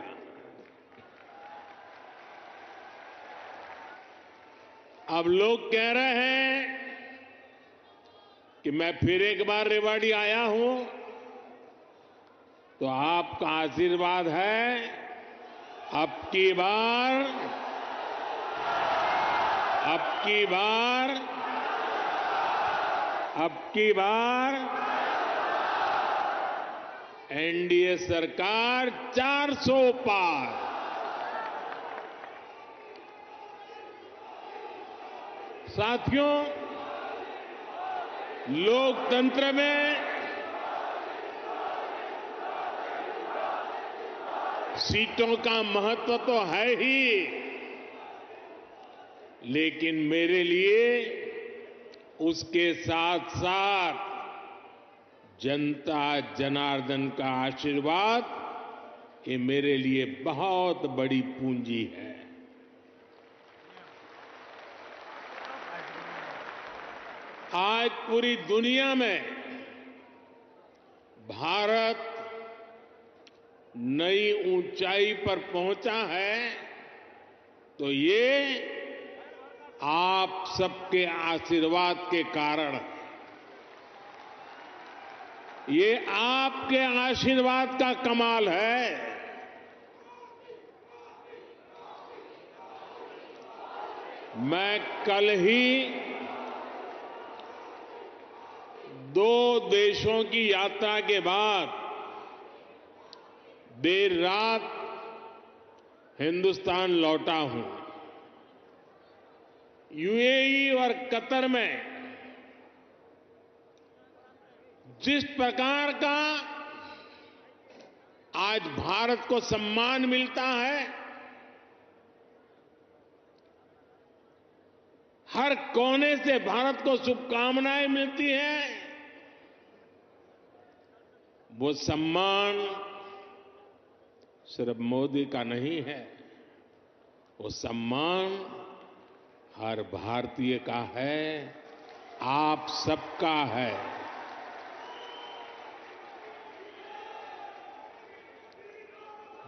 अब लोग कह रहे हैं कि मैं फिर एक बार रेवाड़ी आया हूं, तो आपका आशीर्वाद है अब की बार एनडीए सरकार 400 पार। साथियों, लोकतंत्र में सीटों का महत्व तो है ही, लेकिन मेरे लिए उसके साथ साथ जनता जनार्दन का आशीर्वाद, ये मेरे लिए बहुत बड़ी पूंजी है। आज पूरी दुनिया में भारत नई ऊंचाई पर पहुंचा है, तो ये आप सबके आशीर्वाद के कारण, ये आपके आशीर्वाद का कमाल है। मैं कल ही 2 देशों की यात्रा के बाद देर रात हिंदुस्तान लौटा हूं। यूएई और कतर में जिस प्रकार का आज भारत को सम्मान मिलता है, हर कोने से भारत को शुभकामनाएं मिलती हैं, वो सम्मान सिर्फ मोदी का नहीं है, वो सम्मान हर भारतीय का है, आप सबका है।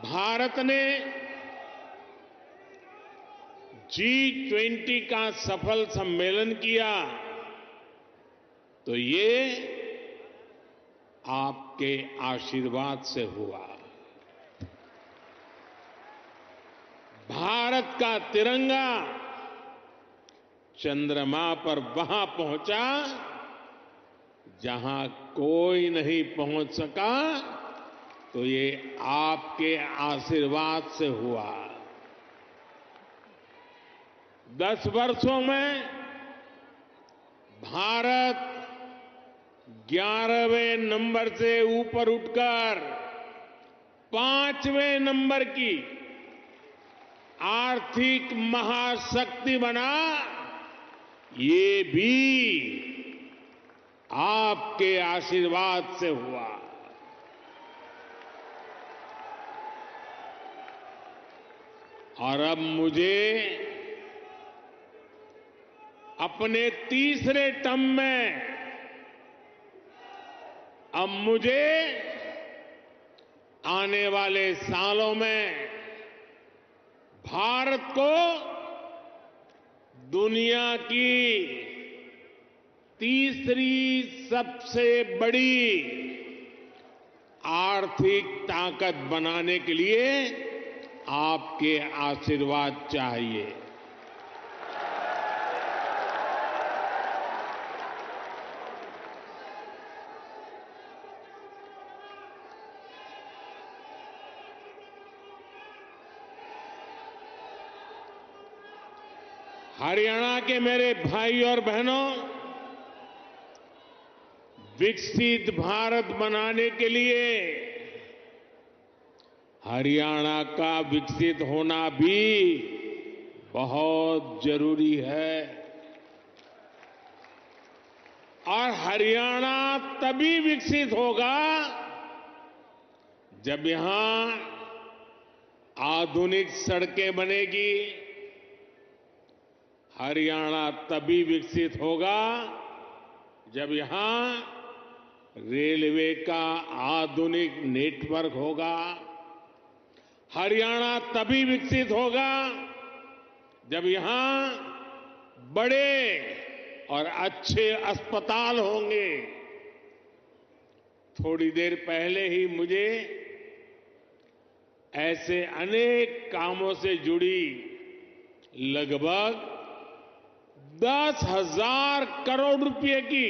भारत ने G20 का सफल सम्मेलन किया, तो ये आपके आशीर्वाद से हुआ। भारत का तिरंगा चंद्रमा पर वहां पहुंचा जहां कोई नहीं पहुंच सका, तो ये आपके आशीर्वाद से हुआ। 10 वर्षों में भारत 11वें नंबर से ऊपर उठकर 5वें नंबर की आर्थिक महाशक्ति बना, ये भी आपके आशीर्वाद से हुआ। और अब मुझे अपने तीसरे टर्म में आने वाले सालों में भारत को दुनिया की तीसरी सबसे बड़ी आर्थिक ताकत बनाने के लिए आपके आशीर्वाद चाहिए। हरियाणा के मेरे भाई और बहनों, विकसित भारत बनाने के लिए हरियाणा का विकसित होना भी बहुत जरूरी है। और हरियाणा तभी विकसित होगा जब यहां आधुनिक सड़कें बनेगी। हरियाणा तभी विकसित होगा जब यहां रेलवे का आधुनिक नेटवर्क होगा। हरियाणा तभी विकसित होगा जब यहां बड़े और अच्छे अस्पताल होंगे। थोड़ी देर पहले ही मुझे ऐसे अनेक कामों से जुड़ी लगभग 10,000 करोड़ रुपए की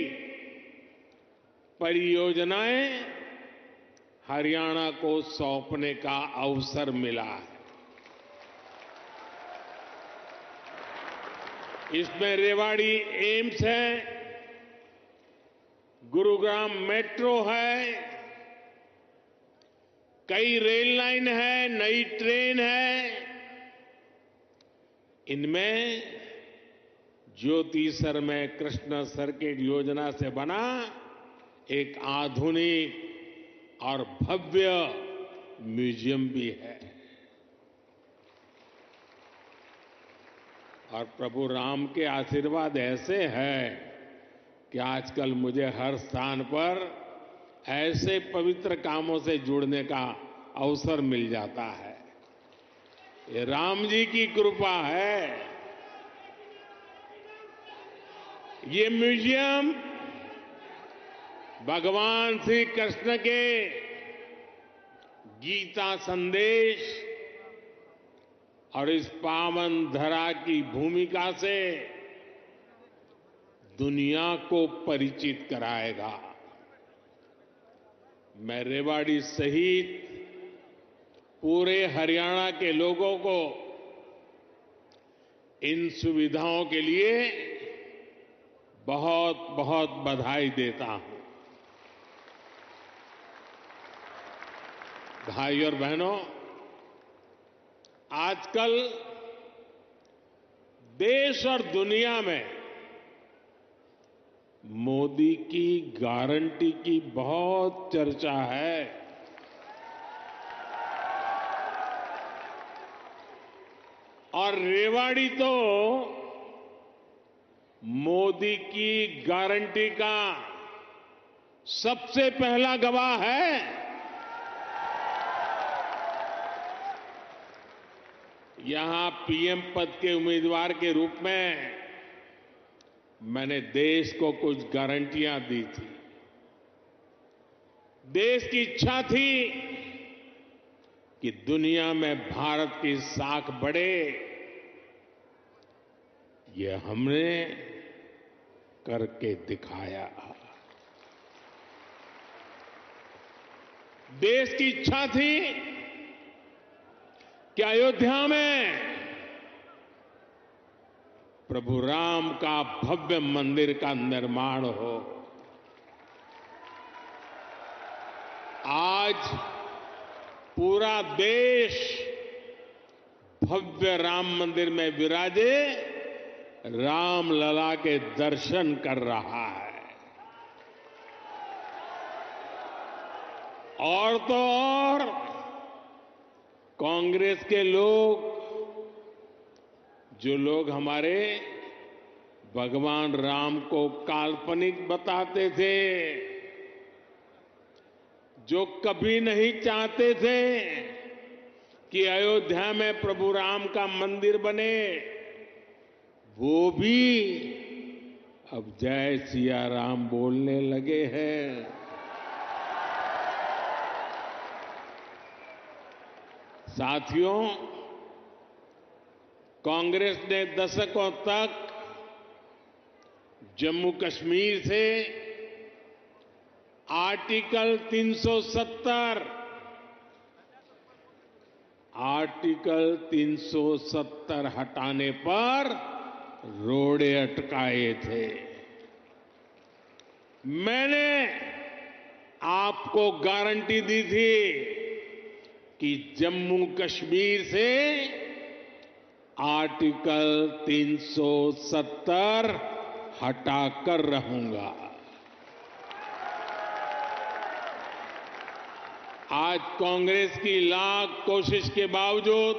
परियोजनाएं हरियाणा को सौंपने का अवसर मिला है। इसमें रेवाड़ी एम्स है, गुरुग्राम मेट्रो है, कई रेल लाइन है, नई ट्रेन है। इनमें ज्योति सरमय कृष्ण सर्किट योजना से बना एक आधुनिक और भव्य म्यूजियम भी है। और प्रभु राम के आशीर्वाद ऐसे हैं कि आजकल मुझे हर स्थान पर ऐसे पवित्र कामों से जुड़ने का अवसर मिल जाता है। ये राम जी की कृपा है। ये म्यूजियम भगवान श्री कृष्ण के गीता संदेश और इस पावन धरा की भूमिका से दुनिया को परिचित कराएगा। मैं रेवाड़ी सहित पूरे हरियाणा के लोगों को इन सुविधाओं के लिए बहुत बहुत बधाई देता हूं। भाई और बहनों, आजकल देश और दुनिया में मोदी की गारंटी की बहुत चर्चा है। और रेवाड़ी तो मोदी की गारंटी का सबसे पहला गवाह है। यहां पीएम पद के उम्मीदवार के रूप में मैंने देश को कुछ गारंटियां दी थी। देश की इच्छा थी कि दुनिया में भारत की साख बढ़े। ये हमने करके दिखाया। देश की इच्छा थी कि अयोध्या में प्रभु राम का भव्य मंदिर का निर्माण हो। आज पूरा देश भव्य राम मंदिर में विराजे रामलला के दर्शन कर रहा है। और तो और कांग्रेस के लोग, जो लोग हमारे भगवान राम को काल्पनिक बताते थे, जो कभी नहीं चाहते थे कि अयोध्या में प्रभु राम का मंदिर बने, वो भी अब जय सिया राम बोलने लगे हैं। साथियों, कांग्रेस ने दशकों तक जम्मू कश्मीर से आर्टिकल 370 हटाने पर रोड़े अटकाए थे। मैंने आपको गारंटी दी थी कि जम्मू कश्मीर से आर्टिकल 370 हटाकर रहूंगा। आज कांग्रेस की लाख कोशिश के बावजूद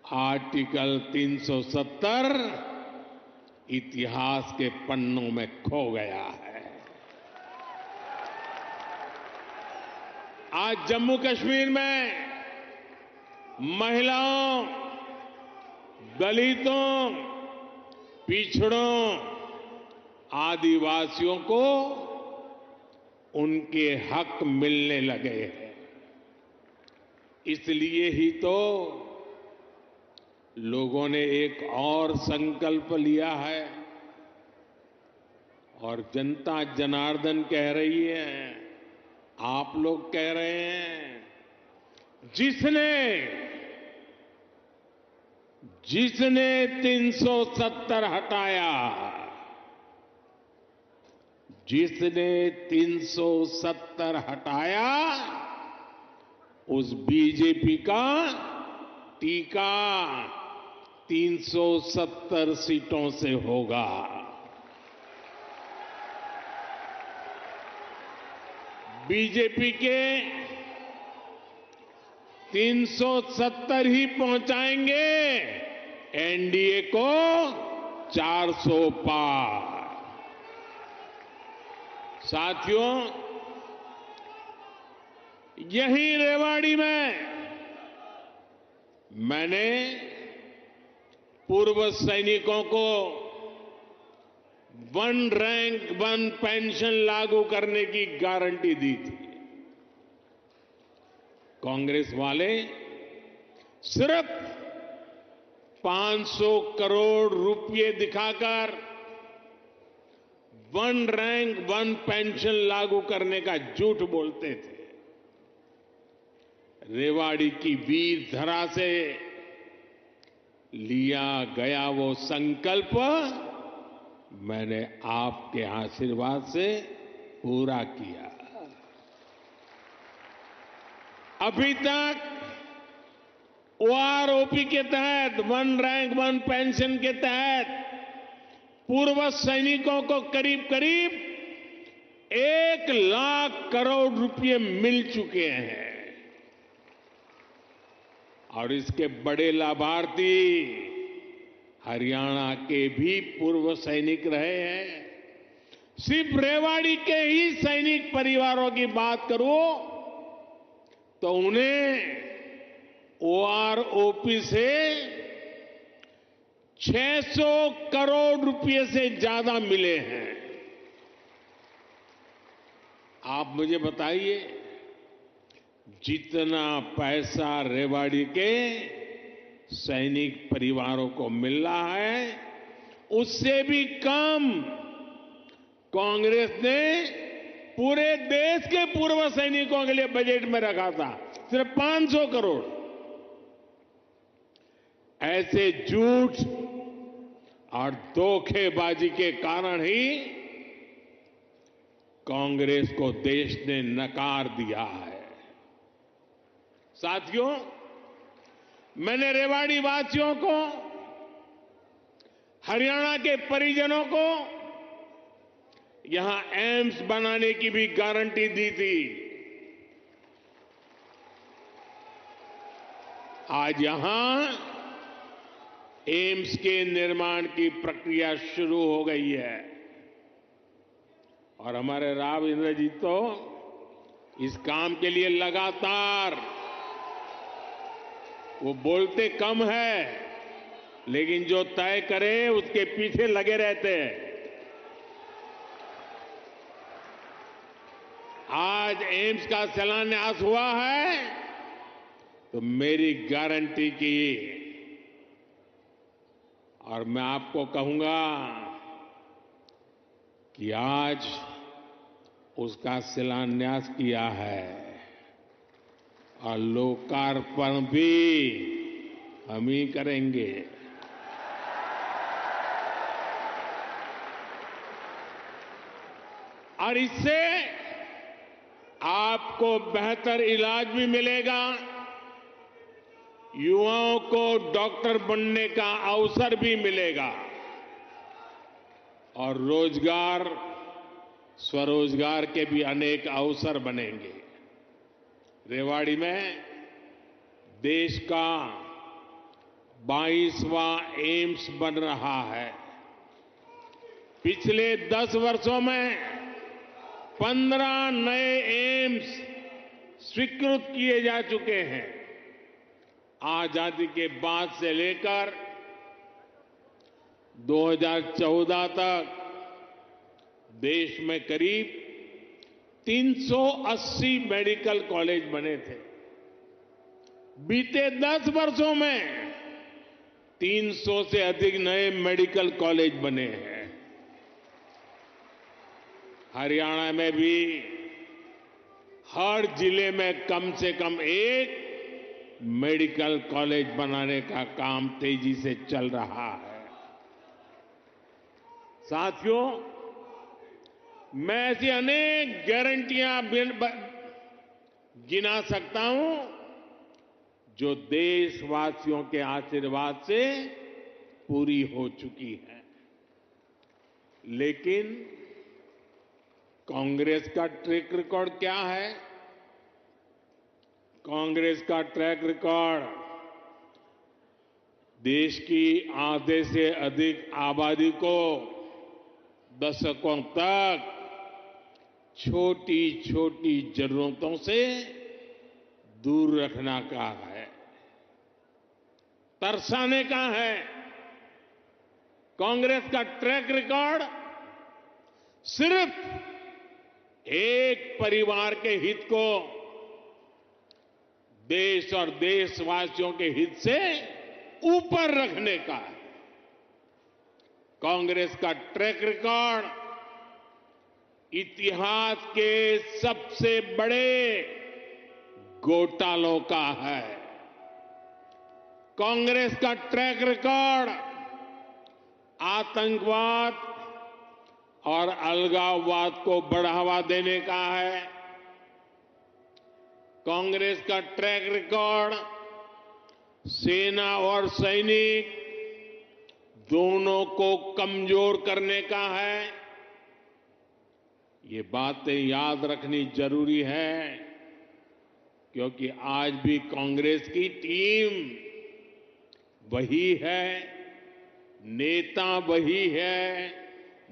आर्टिकल 370 इतिहास के पन्नों में खो गया है। आज जम्मू कश्मीर में महिलाओं, दलितों, पिछड़ों, आदिवासियों को उनके हक मिलने लगे हैं। इसलिए ही तो लोगों ने एक और संकल्प लिया है और जनता जनार्दन कह रही है, आप लोग कह रहे हैं, जिसने 370 हटाया, जिसने 370 हटाया, उस बीजेपी का टीका 370 सीटों से होगा। बीजेपी के 370 ही पहुंचाएंगे एनडीए को 400 पार। साथियों, यही रेवाड़ी में मैंने पूर्व सैनिकों को 1 रैंक 1 पेंशन लागू करने की गारंटी दी थी। कांग्रेस वाले सिर्फ 500 करोड़ रुपए दिखाकर 1 रैंक 1 पेंशन लागू करने का झूठ बोलते थे। रेवाड़ी की वीर धरा से लिया गया वो संकल्प मैंने आपके आशीर्वाद से पूरा किया। अभी तक ओआरओपी के तहत 1 रैंक 1 पेंशन के तहत पूर्व सैनिकों को करीब करीब 1 लाख करोड़ रुपए मिल चुके हैं और इसके बड़े लाभार्थी हरियाणा के भी पूर्व सैनिक रहे हैं। सिर्फ रेवाड़ी के ही सैनिक परिवारों की बात करूं तो उन्हें ओआरओपी से 600 करोड़ रुपए से ज्यादा मिले हैं। आप मुझे बताइए, जितना पैसा रेवाड़ी के सैनिक परिवारों को मिल रहा है, उससे भी कम कांग्रेस ने पूरे देश के पूर्व सैनिकों के लिए बजट में रखा था, सिर्फ 500 करोड़। ऐसे झूठ और धोखेबाजी के कारण ही कांग्रेस को देश ने नकार दिया है। साथियों, मैंने रेवाड़ी वासियों को, हरियाणा के परिजनों को यहां एम्स बनाने की भी गारंटी दी थी। आज यहां एम्स के निर्माण की प्रक्रिया शुरू हो गई है और हमारे राव इंद्रजीत तो इस काम के लिए लगातार, वो बोलते कम है लेकिन जो तय करे उसके पीछे लगे रहते हैं। आज एम्स का शिलान्यास हुआ है तो मेरी गारंटी की, और मैं आपको कहूंगा कि आज उसका शिलान्यास किया है और लोकार्पण भी हम ही करेंगे। और इससे आपको बेहतर इलाज भी मिलेगा, युवाओं को डॉक्टर बनने का अवसर भी मिलेगा और रोजगार, स्वरोजगार के भी अनेक अवसर बनेंगे। रेवाड़ी में देश का 22वां एम्स बन रहा है। पिछले 10 वर्षों में 15 नए एम्स स्वीकृत किए जा चुके हैं। आजादी के बाद से लेकर 2014 तक देश में करीब 380 मेडिकल कॉलेज बने थे। बीते 10 वर्षों में 300 से अधिक नए मेडिकल कॉलेज बने हैं। हरियाणा में भी हर जिले में कम से कम एक मेडिकल कॉलेज बनाने का काम तेजी से चल रहा है। साथियों, मैं ऐसी अनेक गारंटियां गिना सकता हूं जो देशवासियों के आशीर्वाद से पूरी हो चुकी है। लेकिन कांग्रेस का ट्रैक रिकॉर्ड क्या है? कांग्रेस का ट्रैक रिकॉर्ड देश की आधे से अधिक आबादी को दशकों तक छोटी छोटी जरूरतों से दूर रखना का है, तरसाने का है। कांग्रेस का ट्रैक रिकॉर्ड सिर्फ एक परिवार के हित को देश और देशवासियों के हित से ऊपर रखने का है। कांग्रेस का ट्रैक रिकॉर्ड इतिहास के सबसे बड़े घोटालों का है। कांग्रेस का ट्रैक रिकॉर्ड आतंकवाद और अलगाववाद को बढ़ावा देने का है। कांग्रेस का ट्रैक रिकॉर्ड सेना और सैनिक दोनों को कमजोर करने का है। ये बातें याद रखनी जरूरी है क्योंकि आज भी कांग्रेस की टीम वही है, नेता वही है,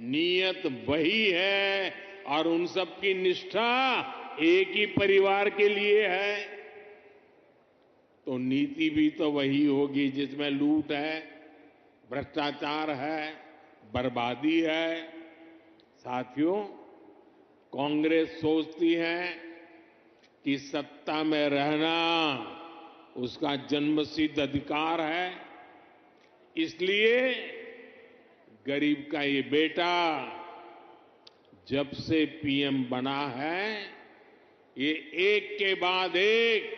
नीयत वही है और उन सब की निष्ठा एक ही परिवार के लिए है। तो नीति भी तो वही होगी जिसमें लूट है, भ्रष्टाचार है, बर्बादी है। साथियों, कांग्रेस सोचती है कि सत्ता में रहना उसका जन्मसिद्ध अधिकार है, इसलिए गरीब का ये बेटा जब से पीएम बना है ये एक के बाद एक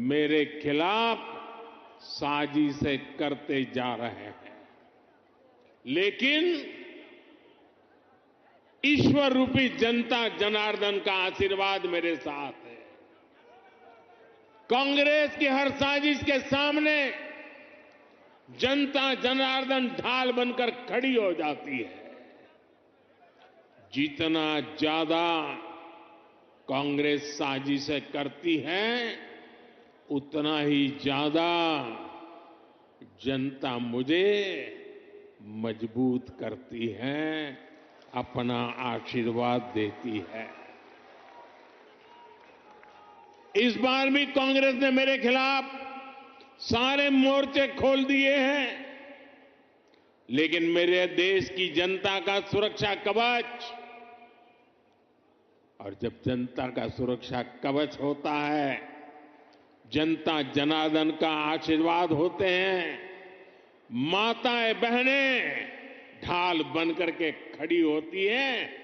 मेरे खिलाफ साजिशें करते जा रहे हैं। लेकिन ईश्वर रूपी जनता जनार्दन का आशीर्वाद मेरे साथ है। कांग्रेस की हर साजिश के सामने जनता जनार्दन ढाल बनकर खड़ी हो जाती है। जितना ज्यादा कांग्रेस साजिशें करती है, उतना ही ज्यादा जनता मुझे मजबूत करती है, अपना आशीर्वाद देती है। इस बार भी कांग्रेस ने मेरे खिलाफ सारे मोर्चे खोल दिए हैं, लेकिन मेरे देश की जनता का सुरक्षा कवच, और जब जनता का सुरक्षा कवच होता है, जनता जनार्दन का आशीर्वाद होते हैं, माताएं बहनें ढाल बनकर के खड़ी होती हैं,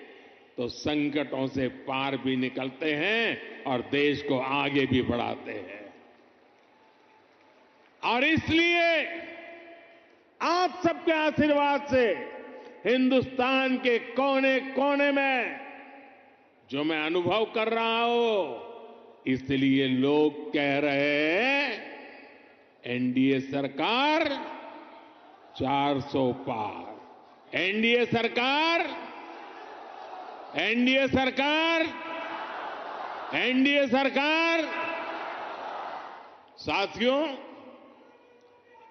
तो संकटों से पार भी निकलते हैं और देश को आगे भी बढ़ाते हैं। और इसलिए आप सबके आशीर्वाद से हिंदुस्तान के कोने कोने में जो मैं अनुभव कर रहा हूं, इसलिए लोग कह रहे हैं एनडीए सरकार 400 पार। एनडीए सरकार, एनडीए सरकार, एनडीए सरकार। साथियों,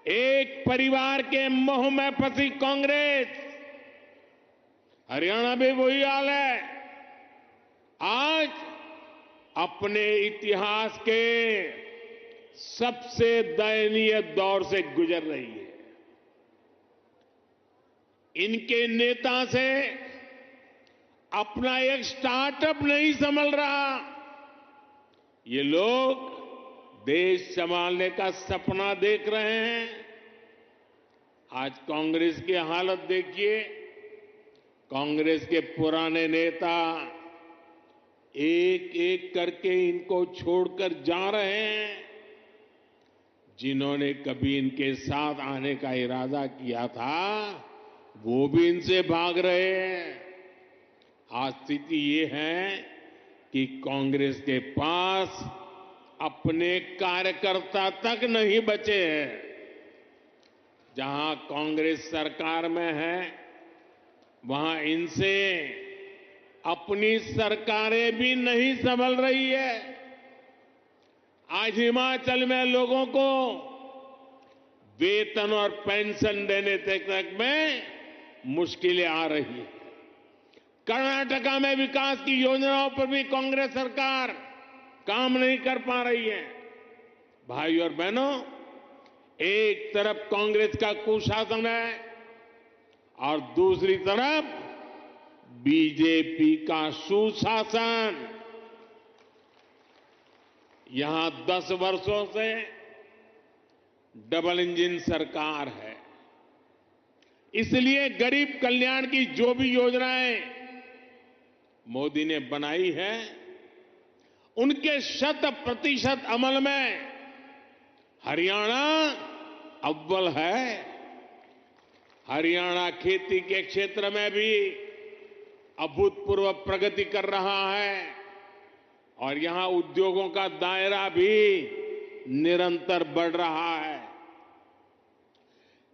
एक परिवार के मोह में फंसी कांग्रेस, हरियाणा में वही हाल है। आज अपने इतिहास के सबसे दयनीय दौर से गुजर रही है। इनके नेता से अपना एक स्टार्टअप नहीं संभल रहा। ये लोग देश संभालने का सपना देख रहे हैं। आज कांग्रेस की हालत देखिए। कांग्रेस के पुराने नेता एक एक करके इनको छोड़कर जा रहे हैं। जिन्होंने कभी इनके साथ आने का इरादा किया था, वो भी इनसे भाग रहे हैं। आज स्थिति ये है कि कांग्रेस के पास अपने कार्यकर्ता तक नहीं बचे हैं। जहां कांग्रेस सरकार में है, वहां इनसे अपनी सरकारें भी नहीं संभल रही है। आज हिमाचल में लोगों को वेतन और पेंशन देने तक में मुश्किलें आ रही है। कर्नाटका में विकास की योजनाओं पर भी कांग्रेस सरकार काम नहीं कर पा रही है। भाई और बहनों, एक तरफ कांग्रेस का कुशासन है और दूसरी तरफ बीजेपी का सुशासन। यहां 10 वर्षों से डबल इंजन सरकार है। इसलिए गरीब कल्याण की जो भी योजनाएं मोदी ने बनाई है, उनके 100% अमल में हरियाणा अव्वल है। हरियाणा खेती के क्षेत्र में भी अभूतपूर्व प्रगति कर रहा है और यहां उद्योगों का दायरा भी निरंतर बढ़ रहा है।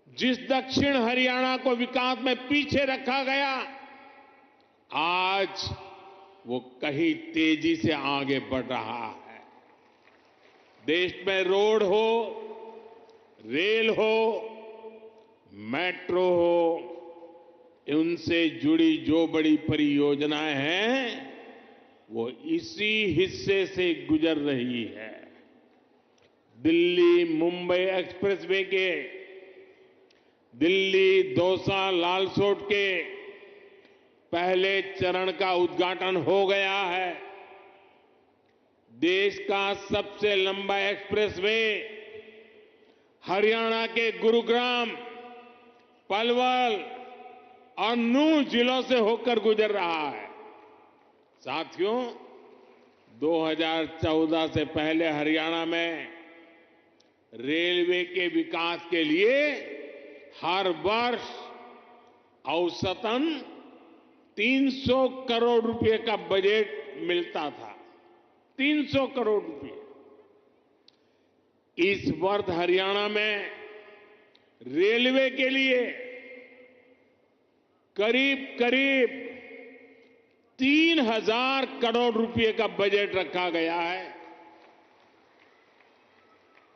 जिस दक्षिण हरियाणा को विकास में पीछे रखा गया, आज वो कहीं तेजी से आगे बढ़ रहा है। देश में रोड हो, रेल हो, मेट्रो हो, उनसे जुड़ी जो बड़ी परियोजनाएं हैं, वो इसी हिस्से से गुजर रही है। दिल्ली मुंबई एक्सप्रेसवे के, दिल्ली दौसा लालसोट के पहले चरण का उद्घाटन हो गया है। देश का सबसे लंबा एक्सप्रेसवे हरियाणा के गुरुग्राम, पलवल और नूंह जिलों से होकर गुजर रहा है। साथियों, 2014 से पहले हरियाणा में रेलवे के विकास के लिए हर वर्ष औसतन 300 करोड़ रुपए का बजट मिलता था। 300 करोड़ रुपए। इस वर्ष हरियाणा में रेलवे के लिए करीब करीब 3000 करोड़ रुपए का बजट रखा गया है।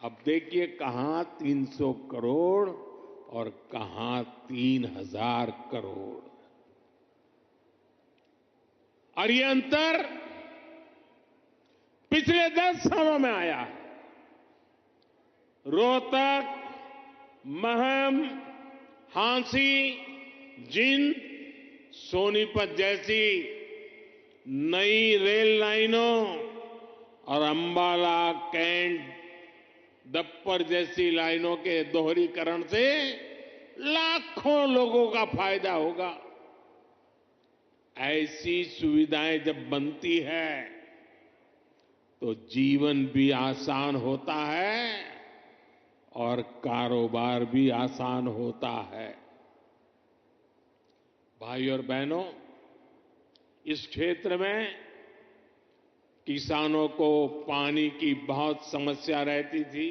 अब देखिए कहां 300 करोड़ और कहां 3000 करोड़, और ये अंतर पिछले 10 सालों में आया है। रोहतक, महम, हांसी, जिंद, सोनीपत जैसी नई रेल लाइनों और अंबाला, कैंट, दप्पर जैसी लाइनों के दोहरीकरण से लाखों लोगों का फायदा होगा। ऐसी सुविधाएं जब बनती है तो जीवन भी आसान होता है और कारोबार भी आसान होता है। भाई और बहनों, इस क्षेत्र में किसानों को पानी की बहुत समस्या रहती थी।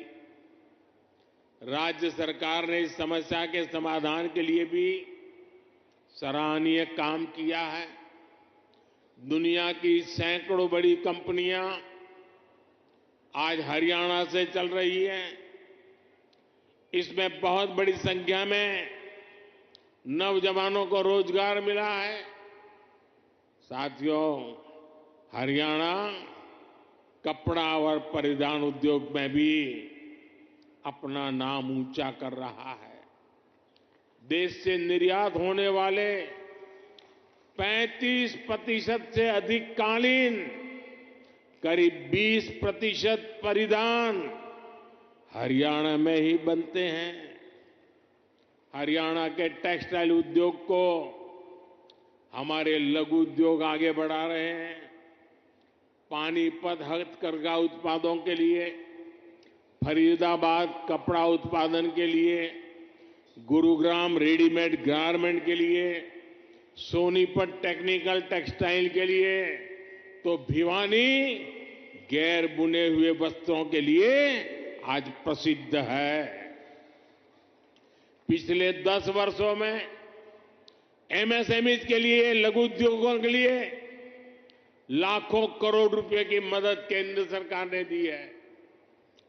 राज्य सरकार ने इस समस्या के समाधान के लिए भी सराहनीय काम किया है। दुनिया की सैकड़ों बड़ी कंपनियां आज हरियाणा से चल रही हैं। इसमें बहुत बड़ी संख्या में नौजवानों को रोजगार मिला है। साथियों, हरियाणा कपड़ा और परिधान उद्योग में भी अपना नाम ऊंचा कर रहा है। देश से निर्यात होने वाले 35% से अधिक कालीन, करीब 20% परिधान हरियाणा में ही बनते हैं। हरियाणा के टेक्सटाइल उद्योग को हमारे लघु उद्योग आगे बढ़ा रहे हैं। पानीपत हथकरघा उत्पादों के लिए, फरीदाबाद कपड़ा उत्पादन के लिए, गुरुग्राम रेडीमेड गारमेंट के लिए, सोनीपत टेक्निकल टेक्सटाइल के लिए, तो भिवानी गैर बुने हुए वस्त्रों के लिए आज प्रसिद्ध है। पिछले 10 वर्षों में एमएसएमई के लिए, लघु उद्योगों के लिए लाखों करोड़ रुपए की मदद केंद्र सरकार ने दी है।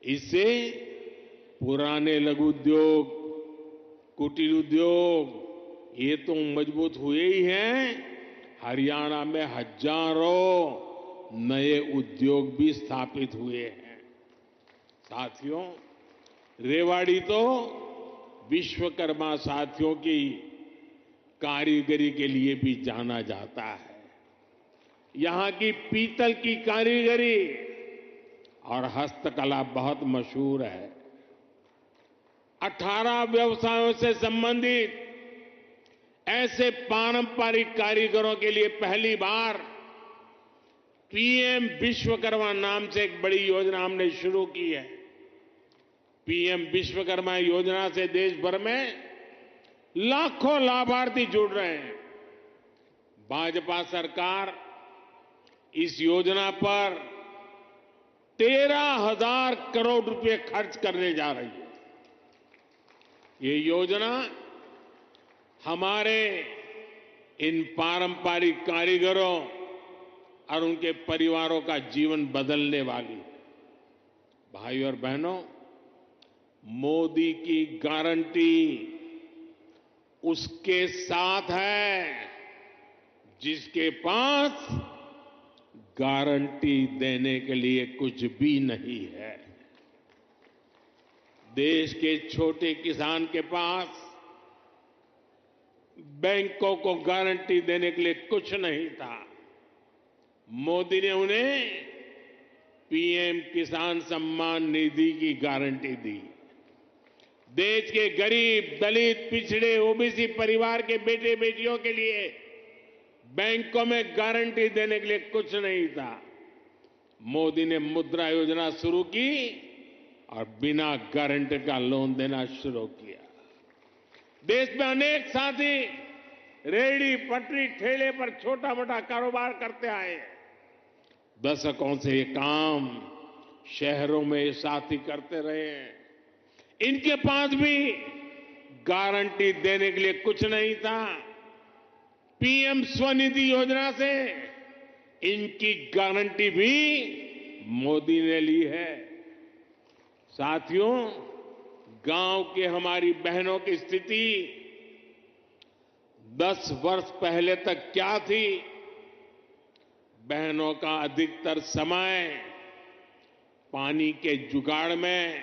इससे पुराने लघु उद्योग, कुटीर उद्योग ये तो मजबूत हुए ही हैं, हरियाणा में हजारों नए उद्योग भी स्थापित हुए हैं। साथियों, रेवाड़ी तो विश्वकर्मा साथियों की कारीगरी के लिए भी जाना जाता है। यहां की पीतल की कारीगरी और हस्तकला बहुत मशहूर है। 18 व्यवसायों से संबंधित ऐसे पारंपरिक कारीगरों के लिए पहली बार पीएम विश्वकर्मा नाम से एक बड़ी योजना हमने शुरू की है। पीएम विश्वकर्मा योजना से देश भर में लाखों लाभार्थी जुड़ रहे हैं। भाजपा सरकार इस योजना पर 13,000 करोड़ रुपए खर्च करने जा रही है। ये योजना हमारे इन पारंपरिक कारीगरों और उनके परिवारों का जीवन बदलने वाली है। भाई और बहनों, मोदी की गारंटी उसके साथ है जिसके पास गारंटी देने के लिए कुछ भी नहीं है। देश के छोटे किसान के पास बैंकों को गारंटी देने के लिए कुछ नहीं था। मोदी ने उन्हें पीएम किसान सम्मान निधि की गारंटी दी। देश के गरीब, दलित, पिछड़े, ओबीसी परिवार के बेटे बेटियों के लिए बैंकों में गारंटी देने के लिए कुछ नहीं था। मोदी ने मुद्रा योजना शुरू की और बिना गारंटी का लोन देना शुरू किया। देश में अनेक साथी रेहड़ी पटरी ठेले पर छोटा मोटा कारोबार करते आए हैं। दशकों से ये काम शहरों में साथी करते रहे हैं। इनके पास भी गारंटी देने के लिए कुछ नहीं था। पीएम स्वनिधि योजना से इनकी गारंटी भी मोदी ने ली है। साथियों, गांव के हमारी बहनों की स्थिति 10 वर्ष पहले तक क्या थी? बहनों का अधिकतर समय पानी के जुगाड़ में,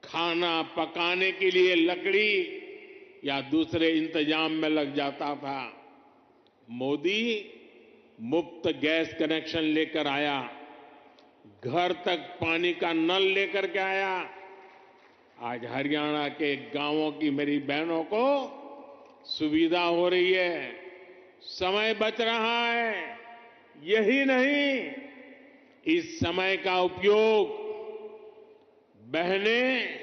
खाना पकाने के लिए लकड़ी या दूसरे इंतजाम में लग जाता था। मोदी मुफ्त गैस कनेक्शन लेकर आया, घर तक पानी का नल लेकर के आया। आज हरियाणा के गांवों की मेरी बहनों को सुविधा हो रही है, समय बच रहा है। यही नहीं, इस समय का उपयोग बहनें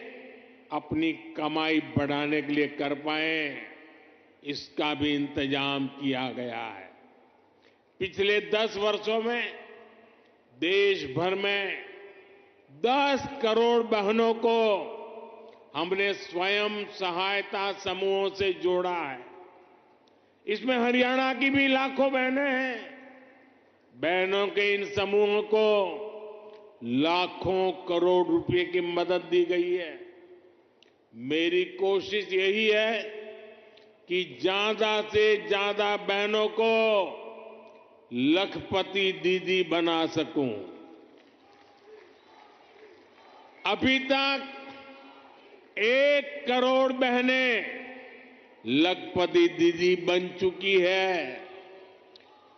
अपनी कमाई बढ़ाने के लिए कर पाए, इसका भी इंतजाम किया गया है। पिछले 10 वर्षों में देश भर में 10 करोड़ बहनों को हमने स्वयं सहायता समूहों से जोड़ा है। इसमें हरियाणा की भी लाखों बहनें हैं। बहनों के इन समूहों को लाखों करोड़ रुपए की मदद दी गई है। मेरी कोशिश यही है कि ज्यादा से ज्यादा बहनों को लखपति दीदी बना सकूं। अभी तक 1 करोड़ बहनें लखपति दीदी बन चुकी है।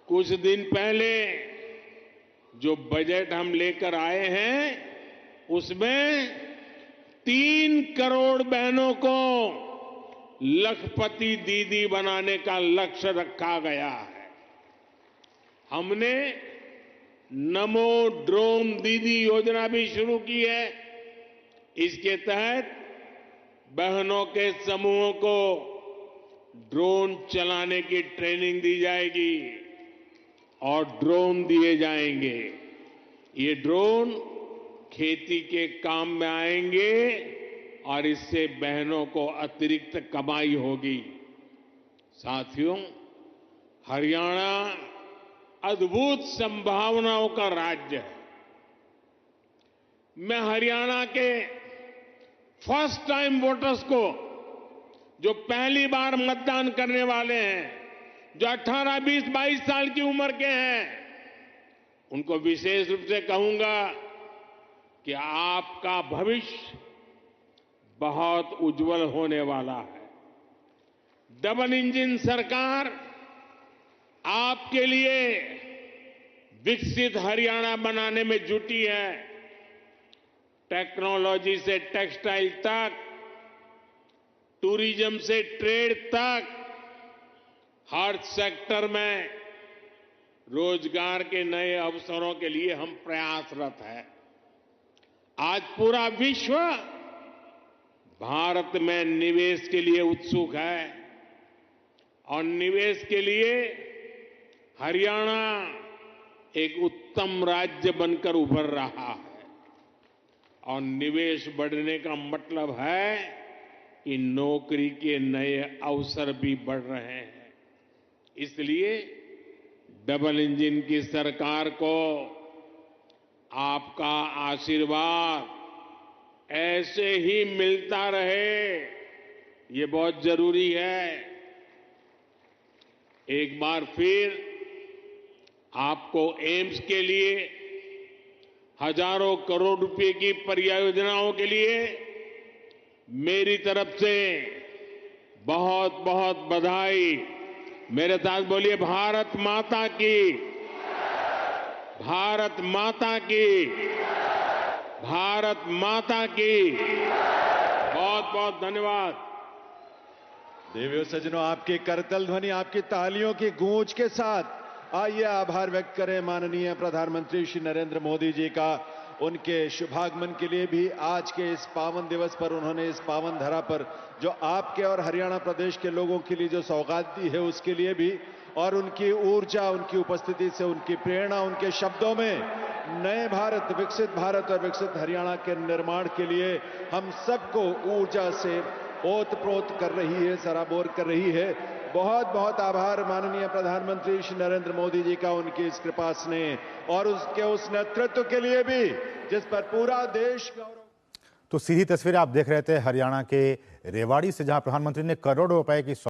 कुछ दिन पहले जो बजट हम लेकर आए हैं, उसमें 3 करोड़ बहनों को लखपति दीदी बनाने का लक्ष्य रखा गया है। हमने नमो ड्रोन दीदी योजना भी शुरू की है। इसके तहत बहनों के समूहों को ड्रोन चलाने की ट्रेनिंग दी जाएगी और ड्रोन दिए जाएंगे। ये ड्रोन खेती के काम में आएंगे और इससे बहनों को अतिरिक्त कमाई होगी। साथियों, हरियाणा अद्भुत संभावनाओं का राज्य है। मैं हरियाणा के फर्स्ट टाइम वोटर्स को, जो पहली बार मतदान करने वाले हैं, जो 18, 20, 22 साल की उम्र के हैं, उनको विशेष रूप से कहूंगा कि आपका भविष्य बहुत उज्जवल होने वाला है। डबल इंजन सरकार आपके लिए विकसित हरियाणा बनाने में जुटी है। टेक्नोलॉजी से टेक्सटाइल तक, टूरिज्म से ट्रेड तक, हर सेक्टर में रोजगार के नए अवसरों के लिए हम प्रयासरत हैं। आज पूरा विश्व भारत में निवेश के लिए उत्सुक है और निवेश के लिए हरियाणा एक उत्तम राज्य बनकर उभर रहा है। और निवेश बढ़ने का मतलब है कि नौकरी के नए अवसर भी बढ़ रहे हैं। इसलिए डबल इंजन की सरकार को आपका आशीर्वाद ऐसे ही मिलता रहे, ये बहुत जरूरी है। एक बार फिर आपको एम्स के लिए हजारों करोड़ रुपए की परियोजनाओं के लिए मेरी तरफ से बहुत बहुत बधाई। मेरे साथ बोलिए, भारत माता की, भारत माता की, भारत माता की। बहुत बहुत धन्यवाद। देवियों सज्जनों, आपकी करतल ध्वनि, आपकी तालियों की गूंज के साथ आइए आभार व्यक्त करें माननीय प्रधानमंत्री श्री नरेंद्र मोदी जी का। उनके शुभागमन के लिए भी आज के इस पावन दिवस पर उन्होंने इस पावन धरा पर जो आपके और हरियाणा प्रदेश के लोगों के लिए जो सौगात दी है उसके लिए भी, और उनकी ऊर्जा, उनकी उपस्थिति से, उनकी प्रेरणा, उनके शब्दों में नए भारत, विकसित भारत और विकसित हरियाणा के निर्माण के लिए हम सबको ऊर्जा से ओतप्रोत कर रही है, सराबोर कर रही है। बहुत बहुत आभार माननीय प्रधानमंत्री श्री नरेंद्र मोदी जी का, उनकी इस कृपा स्नेह और उसके उस नेतृत्व के लिए भी जिस पर पूरा देश गौरव। तो सीधी तस्वीरें आप देख रहे थे हरियाणा के रेवाड़ी से, जहां प्रधानमंत्री ने करोड़ों रुपए की